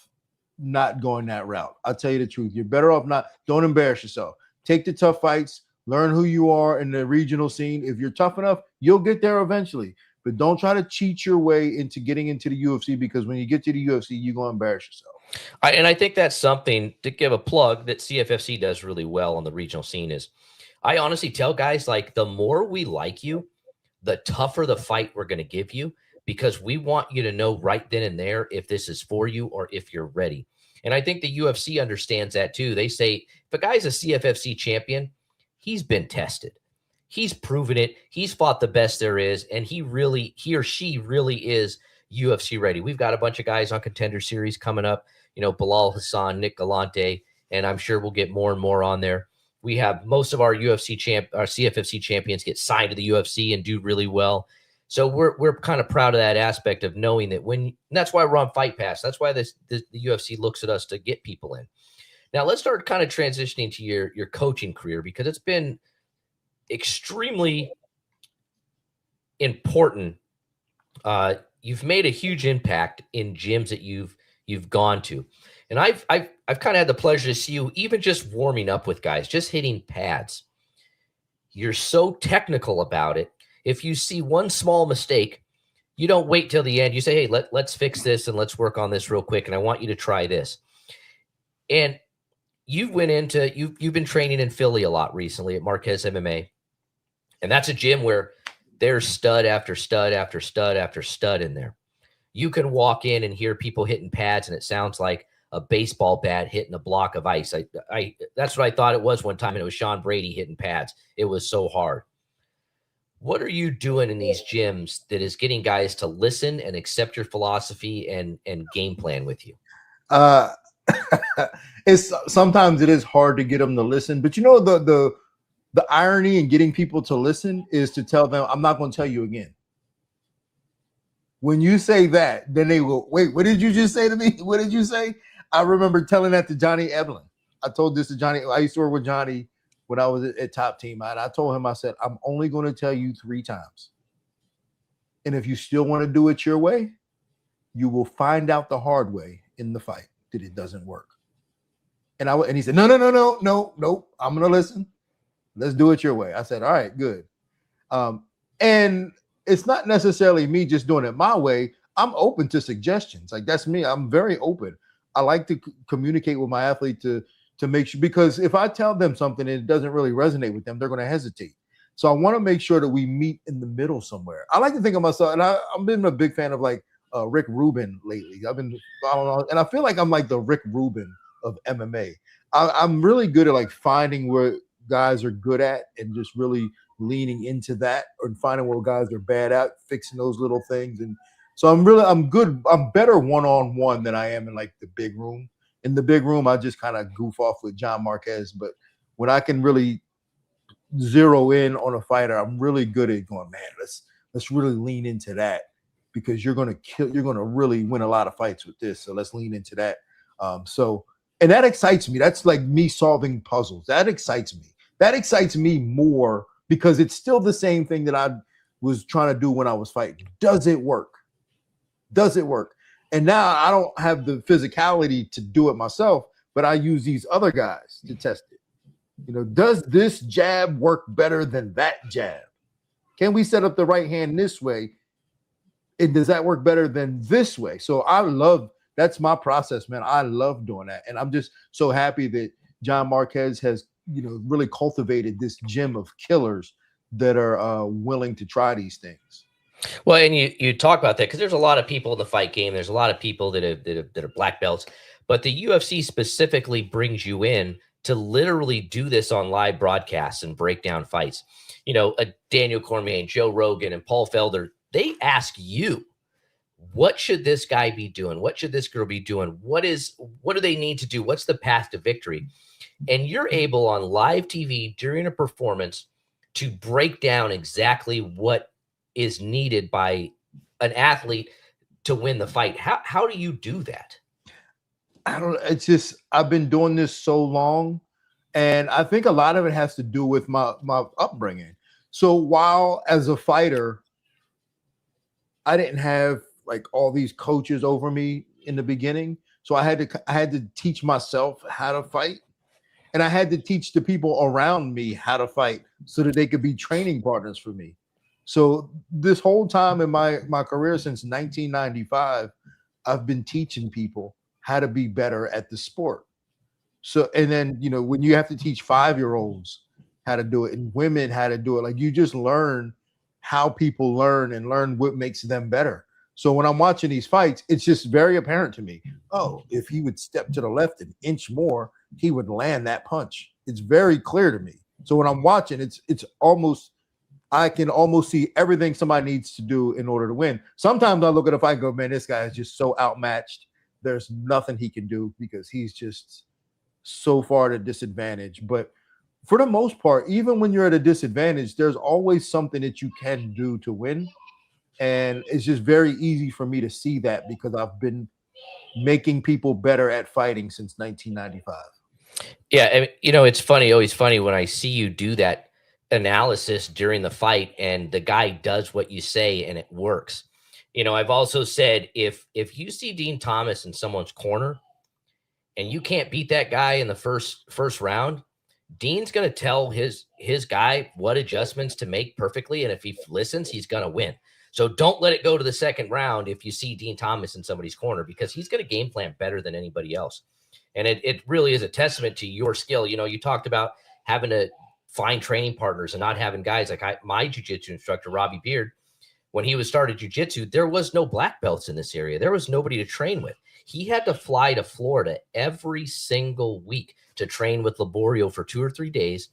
not going that route. I'll tell you the truth. You're better off not. Don't embarrass yourself. Take the tough fights. Learn who you are in the regional scene. If you're tough enough, you'll get there eventually. But don't try to cheat your way into getting into the UFC, because when you get to the UFC, you're going to embarrass yourself. And I think that's something to give a plug that CFFC does really well on the regional scene. Is I honestly tell guys, like, the more we like you, the tougher the fight we're going to give you, because we want you to know right then and there if this is for you or if you're ready. And I think the UFC understands that too. They say, if a guy's a CFFC champion, he's been tested. He's proven it. He's fought the best there is. And he or she really is UFC ready. We've got a bunch of guys on Contender Series coming up, Bilal Hassan, Nick Galante, and I'm sure we'll get more and more on there. We have most of our our CFFC champions get signed to the UFC and do really well. So we're kind of proud of that aspect of knowing that that's why we're on Fight Pass. That's why the UFC looks at us to get people in. Now let's start kind of transitioning to your coaching career, because it's been extremely important. You've made a huge impact in gyms that you've gone to. And I've kind of had the pleasure to see you even just warming up with guys, just hitting pads. You're so technical about it. If you see one small mistake, you don't wait till the end. You say, hey, let's fix this and let's work on this real quick. And I want you to try this. And you've been training in Philly a lot recently at Marquez MMA. And that's a gym where there's stud after stud after stud after stud in there. You can walk in and hear people hitting pads, and it sounds like a baseball bat hitting a block of ice. That's what I thought it was one time, and it was Sean Brady hitting pads. It was so hard. What are you doing in these gyms that is getting guys to listen and accept your philosophy and game plan with you? Sometimes it is hard to get them to listen, but the irony in getting people to listen is to tell them, I'm not going to tell you again. When you say that, then they will, wait, what did you just say to me? What did you say? I remember telling that to Johnny Eblin. I told this to Johnny. I used to work with Johnny when I was at Top Team. And I told him, I said, I'm only going to tell you 3 times. And if you still want to do it your way, you will find out the hard way in the fight that it doesn't work. And he said, no, I'm going to listen. Let's do it your way. I said, all right, good. And it's not necessarily me just doing it my way. I'm open to suggestions. Like, that's me. I'm very open. I like to communicate with my athlete to make sure, because if I tell them something and it doesn't really resonate with them, they're going to hesitate. So I want to make sure that we meet in the middle somewhere. I like to think of myself, and I've been a big fan of like Rick Rubin lately. I've been following, and I feel like I'm like the Rick Rubin of MMA. I'm really good at like finding where guys are good at and just really leaning into that, or finding where guys are bad at, fixing those little things. And so I'm good. I'm better one-on-one than I am in like the big room. In the big room, I just kind of goof off with John Marquez. But when I can really zero in on a fighter, I'm really good at going, man, let's really lean into that because you're going to really win a lot of fights with this. So let's lean into that. And that excites me. That's like me solving puzzles. That excites me. That excites me more because it's still the same thing that I was trying to do when I was fighting. Does it work? Does it work? And now I don't have the physicality to do it myself, but I use these other guys to test it. You know, does this jab work better than that jab? Can we set up the right hand this way? And does that work better than this way? So that's my process, man. I love doing that. And I'm just so happy that John Marquez has, you know, really cultivated this gym of killers that are willing to try these things. Well, and you talk about that because there's a lot of people in the fight game. There's a lot of people that are black belts, but the UFC specifically brings you in to literally do this on live broadcasts and break down fights. You know, Daniel Cormier and Joe Rogan and Paul Felder, they ask you, what should this guy be doing? What should this girl be doing? What do they need to do? What's the path to victory? And you're able on live TV during a performance to break down exactly what is needed by an athlete to win the fight. How do you do that? I don't know. It's just, I've been doing this so long, and I think a lot of it has to do with my upbringing. So while as a fighter, I didn't have like all these coaches over me in the beginning. So I had to teach myself how to fight, and I had to teach the people around me how to fight so that they could be training partners for me. So this whole time in my career since 1995, I've been teaching people how to be better at the sport. So, and then, you know, when you have to teach 5-year-olds how to do it and women how to do it, like you just learn how people learn and learn what makes them better. So when I'm watching these fights, it's just very apparent to me, oh, if he would step to the left an inch more, he would land that punch. It's very clear to me. So when I'm watching, it's almost, I can almost see everything somebody needs to do in order to win. Sometimes I look at a fight and go, man, this guy is just so outmatched. There's nothing he can do because he's just so far at a disadvantage. But for the most part, even when you're at a disadvantage, there's always something that you can do to win. And it's just very easy for me to see that because I've been making people better at fighting since 1995. Yeah, and, you know, it's funny, always funny when I see you do that analysis during the fight and the guy does what you say and it works. You know, I've also said if you see Din Thomas in someone's corner and you can't beat that guy in the first round, Dean's going to tell his guy what adjustments to make perfectly, and if he listens, he's going to win. So don't let it go to the second round if you see Din Thomas in somebody's corner, because he's going to game plan better than anybody else. And it really is a testament to your skill. You know, you talked about having to find training partners and not having guys like my jiu-jitsu instructor, Robbie Beard. When he was started jiu-jitsu, there was no black belts in this area. There was nobody to train with. He had to fly to Florida every single week to train with Laborio for 2 or 3 days.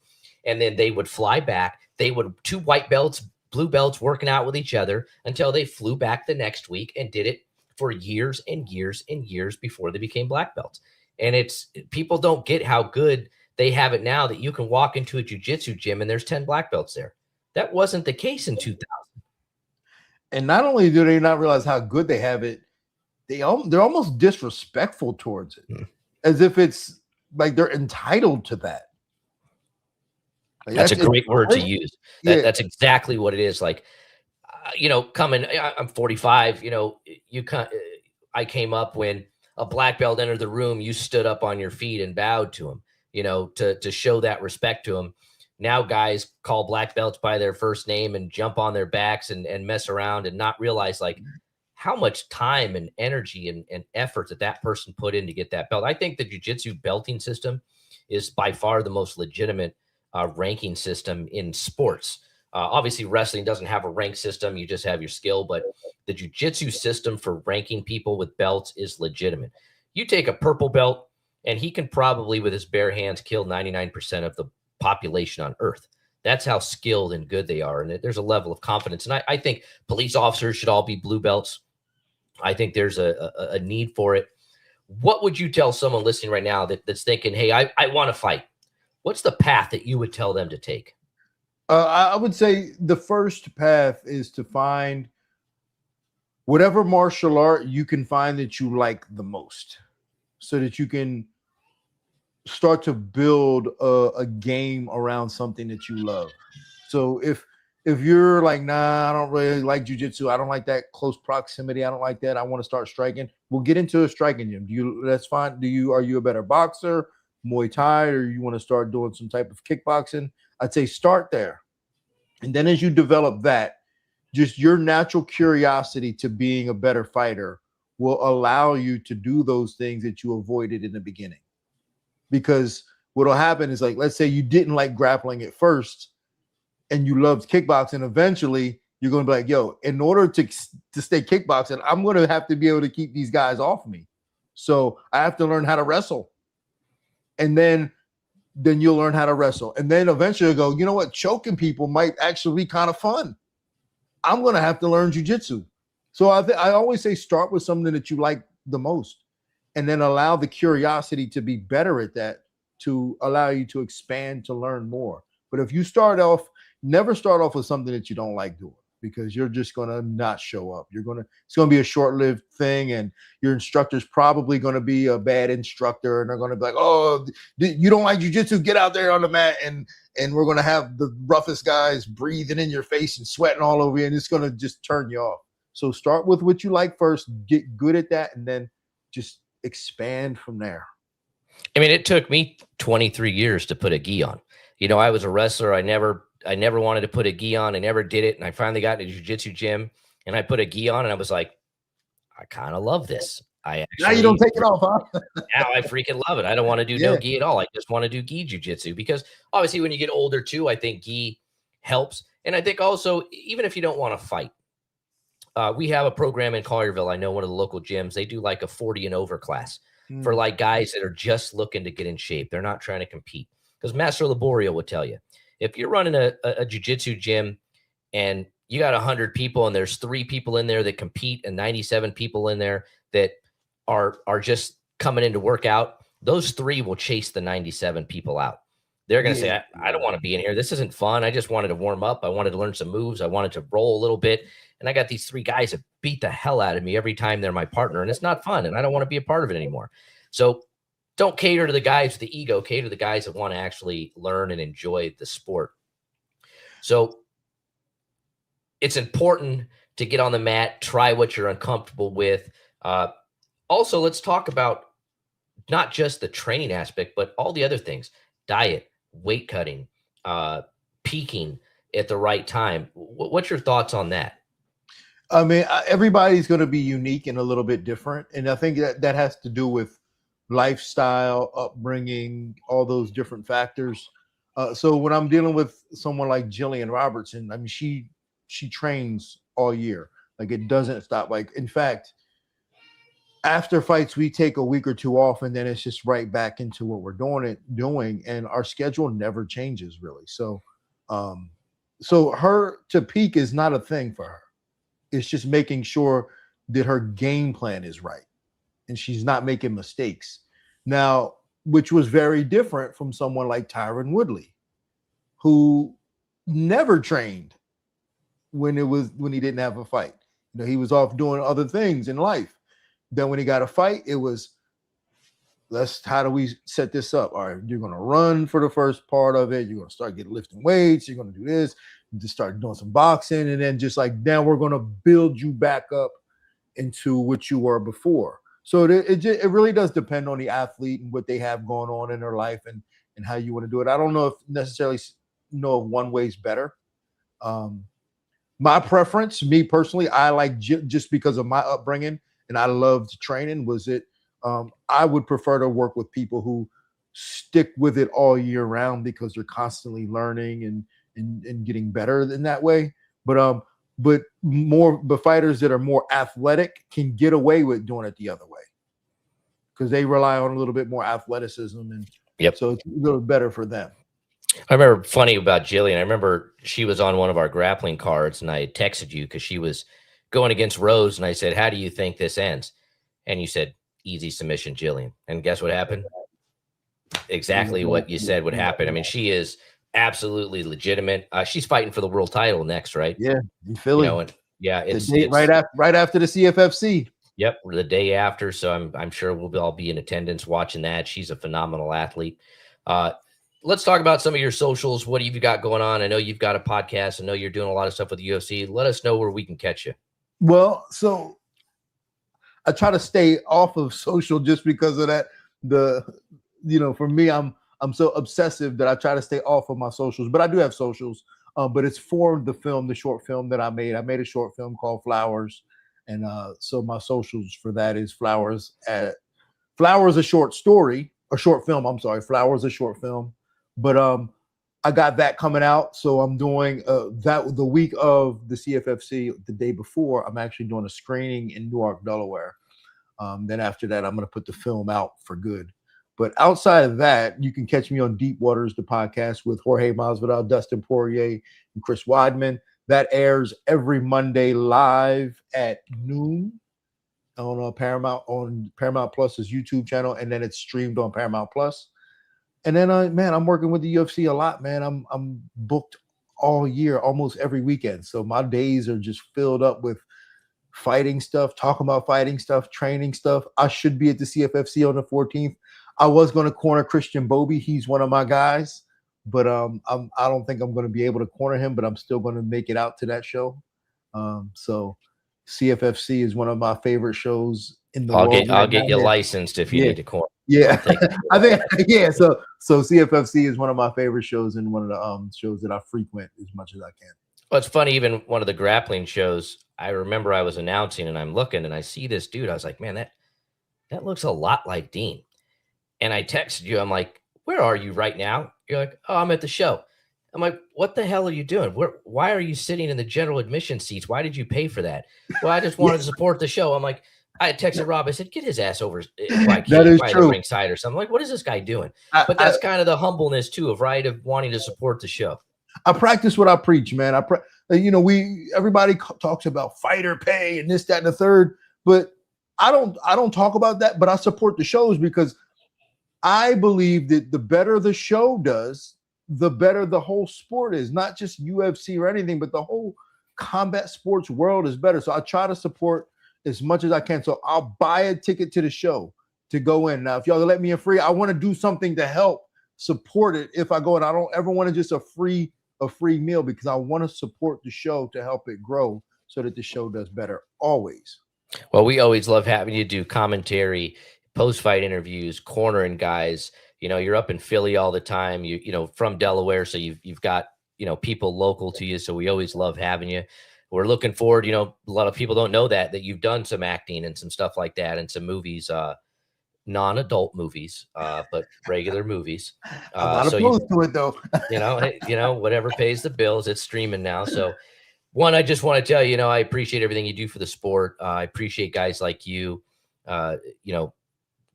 And then they would fly back. They would 2 white belts, blue belts working out with each other until they flew back the next week and did it for years and years and years before they became black belts. And people don't get how good they have it now that you can walk into a jiu-jitsu gym and there's 10 black belts there. That wasn't the case in 2000. And not only do they not realize how good they have it, they're almost disrespectful towards it, as if it's like they're entitled to that. Like that's a great word to use. That's exactly what it is. Like, you know, I'm 45. You know, I came up when a black belt entered the room. You stood up on your feet and bowed to him. You know, to show that respect to him. Now guys call black belts by their first name and jump on their backs and mess around and not realize like how much time and energy and effort that person put in to get that belt. I think the jiu-jitsu belting system is by far the most legitimate ranking system in sports. Obviously, wrestling doesn't have a rank system. You just have your skill. But the jiu-jitsu system for ranking people with belts is legitimate. You take a purple belt, and he can probably, with his bare hands, kill 99% of the population on Earth. That's how skilled and good they are. And there's a level of confidence. And I think police officers should all be blue belts. I think there's a need for it. What would you tell someone listening right now that's thinking, hey, I want to fight? What's the path that you would tell them to take? I would say the first path is to find whatever martial art you can find that you like the most, so that you can start to build a game around something that you love. So if you're like, nah, I don't really like jujitsu, I don't like that close proximity, I don't like that, I want to start striking. We'll get into a striking gym. That's fine. Are you a better boxer, Muay Thai, or you want to start doing some type of kickboxing? I'd say start there. And then as you develop that, just your natural curiosity to being a better fighter will allow you to do those things that you avoided in the beginning. Because what'll happen is, like, let's say you didn't like grappling at first and you loved kickboxing. Eventually you're going to be like, yo, in order to stay kickboxing, I'm going to have to be able to keep these guys off me. So I have to learn how to wrestle. And then you'll learn how to wrestle. And then eventually you'll go, you know what? Choking people might actually be kind of fun. I'm going to have to learn jujitsu. So I always say start with something that you like the most, and then allow the curiosity to be better at that to allow you to expand to learn more. But if you never start off with something that you don't like doing, because you're just going to not show up. It's going to be a short-lived thing, and your instructor's probably going to be a bad instructor, and they're going to be like, oh, you don't like jiu-jitsu? Get out there on the mat, and we're going to have the roughest guys breathing in your face and sweating all over you, and it's going to just turn you off. So start with what you like first, get good at that, and then just expand from there. I mean, it took me 23 years to put a gi on. You know, I was a wrestler. I never wanted to put a gi on. I never did it. And I finally got in a jiu-jitsu gym and I put a gi on and I was like, I kind of love this. Now you don't take it off, huh? Now I freaking love it. I don't want to do no gi at all. I just want to do gi jiu-jitsu, because obviously when you get older too, I think gi helps. And I think also, even if you don't want to fight, we have a program in Collierville. I know one of the local gyms, they do like a 40 and over class for like guys that are just looking to get in shape. They're not trying to compete. Because Master Laborio would tell you, if you're running a jiu-jitsu gym and you got 100 people and there's 3 people in there that compete and 97 people in there that are just coming in to work out, those 3 will chase the 97 people out. They're going to say, I don't want to be in here. This isn't fun. I just wanted to warm up. I wanted to learn some moves. I wanted to roll a little bit. And I got these 3 guys that beat the hell out of me every time they're my partner. And it's not fun. And I don't want to be a part of it anymore. So don't cater to the guys with the ego. Cater to the guys that want to actually learn and enjoy the sport. So it's important to get on the mat, try what you're uncomfortable with. Also, let's talk about not just the training aspect, but all the other things: diet, weight cutting, peaking at the right time. What's your thoughts on that? I mean, everybody's going to be unique and a little bit different. And I think that has to do with lifestyle, upbringing, all those different factors. So when I'm dealing with someone like Jillian Robertson, I mean, she trains all year. Like, it doesn't stop. Like, in fact, after fights, we take a week or 2 off, and then it's just right back into what we're doing. And our schedule never changes, really. So, so her to peak is not a thing for her. It's just making sure that her game plan is right and she's not making mistakes. Now, which was very different from someone like Tyron Woodley, who never trained when he didn't have a fight. You know, he was off doing other things in life. Then when he got a fight, it was, how do we set this up? All right, you're going to run for the first part of it. You're going to start lifting weights. You're going to do this. You just start doing some boxing. And then just like, now we're going to build you back up into what you were before. So it really does depend on the athlete and what they have going on in their life and how you want to do it. I don't know if necessarily know if one way is better. My preference, me personally, I like just because of my upbringing and I loved training, I would prefer to work with people who stick with it all year round because they're constantly learning and getting better in that way. But fighters that are more athletic can get away with doing it the other way because they rely on a little bit more athleticism, and so it's a little better for them. I remember funny about Jillian. I remember she was on one of our grappling cards, and I had texted you because she was going against Rose, and I said, "How do you think this ends?" And you said, "Easy submission, Jillian." And guess what happened? Exactly what you said would happen. I mean, she is absolutely legitimate. She's fighting for the world title next, right? Yeah, in Philly. And yeah, it's right after the CFFC. Yep, the day after. So I'm sure we'll all be in attendance watching that. She's a phenomenal athlete. Let's talk about some of your socials. What have you got going on? I know you've got a podcast. I know you're doing a lot of stuff with the UFC. Let us know where we can catch you. Well, so I try to stay off of social just because of that. For me, I'm so obsessive that I try to stay off of my socials, but I do have socials. But it's for the short film that I made. I made a short film called Flowers. And so my socials for that is Flowers, a short story, a short film. I'm sorry, Flowers, a short film. But I got that coming out. So I'm doing that the week of the CFFC, the day before, I'm actually doing a screening in Newark, Delaware. Then after that, I'm going to put the film out for good. But outside of that, you can catch me on Deep Waters, the podcast with Jorge Masvidal, Dustin Poirier, and Chris Weidman. That airs every Monday live at noon on Paramount Plus's YouTube channel, and then it's streamed on Paramount Plus. And then, I'm working with the UFC a lot, man. I'm booked all year, almost every weekend. So my days are just filled up with fighting stuff, talking about fighting stuff, training stuff. I should be at the CFFC on the 14th. I was going to corner Christian Bobby. He's one of my guys. But I don't think I'm going to be able to corner him, but I'm still going to make it out to that show. So CFFC is one of my favorite shows in the world. I'll get you licensed if you need to corner. Yeah, I think So CFFC is one of my favorite shows and one of the shows that I frequent as much as I can. Well, it's funny. Even one of the grappling shows, I remember I was announcing and I'm looking and I see this dude. I was like, man, that looks a lot like Dean. And I texted you. I'm like, where are you right now? You're like, oh, I'm at the show. I'm like, what the hell are you doing? Why are you sitting in the general admission seats? Why did you pay for that? Well, I just wanted to support the show. I'm like, I had texted Rob. I said, get his ass over the ringside or something. Like, what is this guy doing? But that's kind of the humbleness too of wanting to support the show. I practice what I preach, man. Everybody talks about fighter pay and this, that, and the third, but I don't talk about that, but I support the shows because I believe that the better the show does, the better the whole sport is, not just UFC or anything, but the whole combat sports world is better. So I try to support as much as I can. So I'll buy a ticket to the show to go in. Now, if y'all let me in free, I want to do something to help support it if I go in. I don't ever want to just a free meal because I want to support the show to help it grow so that the show does better always. Well, we always love having you do commentary, post-fight interviews, cornering guys. You're up in Philly all the time. You from Delaware, so you've got people local to you. So we always love having you. We're looking forward. A lot of people don't know that you've done some acting and some stuff like that, and some movies, non-adult movies, but regular movies. I'm not opposed to it though. Whatever pays the bills, it's streaming now. So, one, I just want to tell you, I appreciate everything you do for the sport. I appreciate guys like you.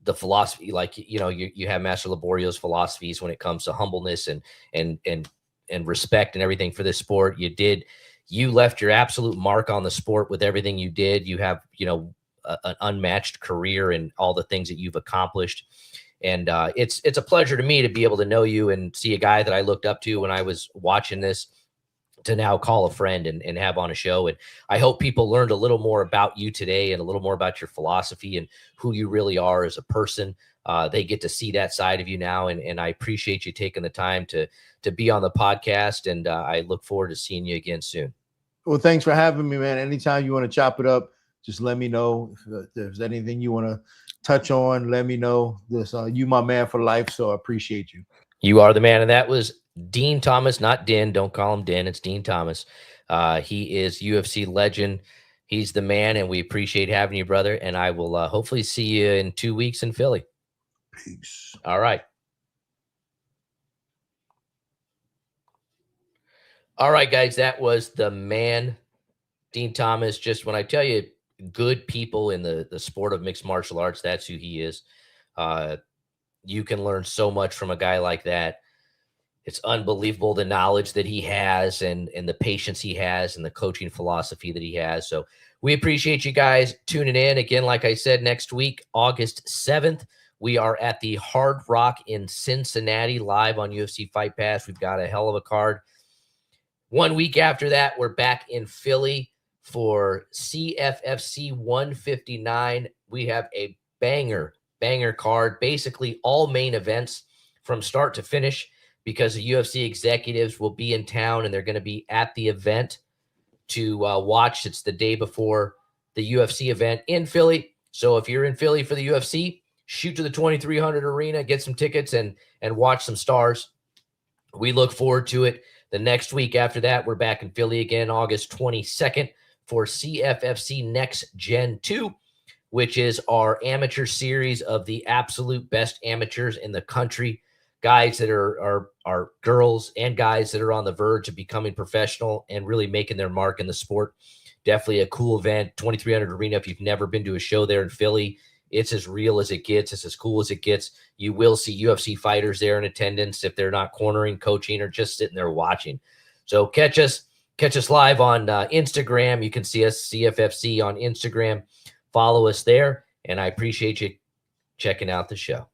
The philosophy, like you have Master Laborio's philosophies when it comes to humbleness and respect and everything for this sport. You left your absolute mark on the sport with everything you did. You have an unmatched career and all the things that you've accomplished, and it's a pleasure to me to be able to know you and see a guy that I looked up to when I was watching this, to now call a friend and have on a show. And I hope people learned a little more about you today and a little more about your philosophy and who you really are as a person. They get to see that side of you now. And I appreciate you taking the time to be on the podcast. And I look forward to seeing you again soon. Well, thanks for having me, man. Anytime you want to chop it up, just let me know. If there's anything you want to touch on, let me know. You my man for life. So I appreciate you. You are the man. And that was Dean Thomas, not Din. Don't call him Din. It's Dean Thomas. He is UFC legend. He's the man, and we appreciate having you, brother. And I will hopefully see you in 2 weeks in Philly. Peace. All right. All right, guys. That was the man, Dean Thomas. Just when I tell you good people in the sport of mixed martial arts, that's who he is. You can learn so much from a guy like that. It's unbelievable the knowledge that he has and the patience he has and the coaching philosophy that he has. So we appreciate you guys tuning in. Again, like I said, next week, August 7th, we are at the Hard Rock in Cincinnati live on UFC Fight Pass. We've got a hell of a card. 1 week after that, we're back in Philly for CFFC 159. We have a banger card, basically all main events from start to finish, because the UFC executives will be in town and they're going to be at the event to watch. It's the day before the UFC event in Philly. So if you're in Philly for the UFC, shoot to the 2300 arena, get some tickets and watch some stars. We look forward to it. The next week after that, we're back in Philly again, August 22nd for CFFC Next Gen 2, which is our amateur series of the absolute best amateurs in the country, guys that are girls and guys that are on the verge of becoming professional and really making their mark in the sport. Definitely a cool event, 2300 Arena. If you've never been to a show there in Philly, it's as real as it gets. It's as cool as it gets. You will see UFC fighters there in attendance if they're not cornering, coaching, or just sitting there watching. So catch us live on Instagram. You can see us, CFFC, on Instagram. Follow us there, and I appreciate you checking out the show.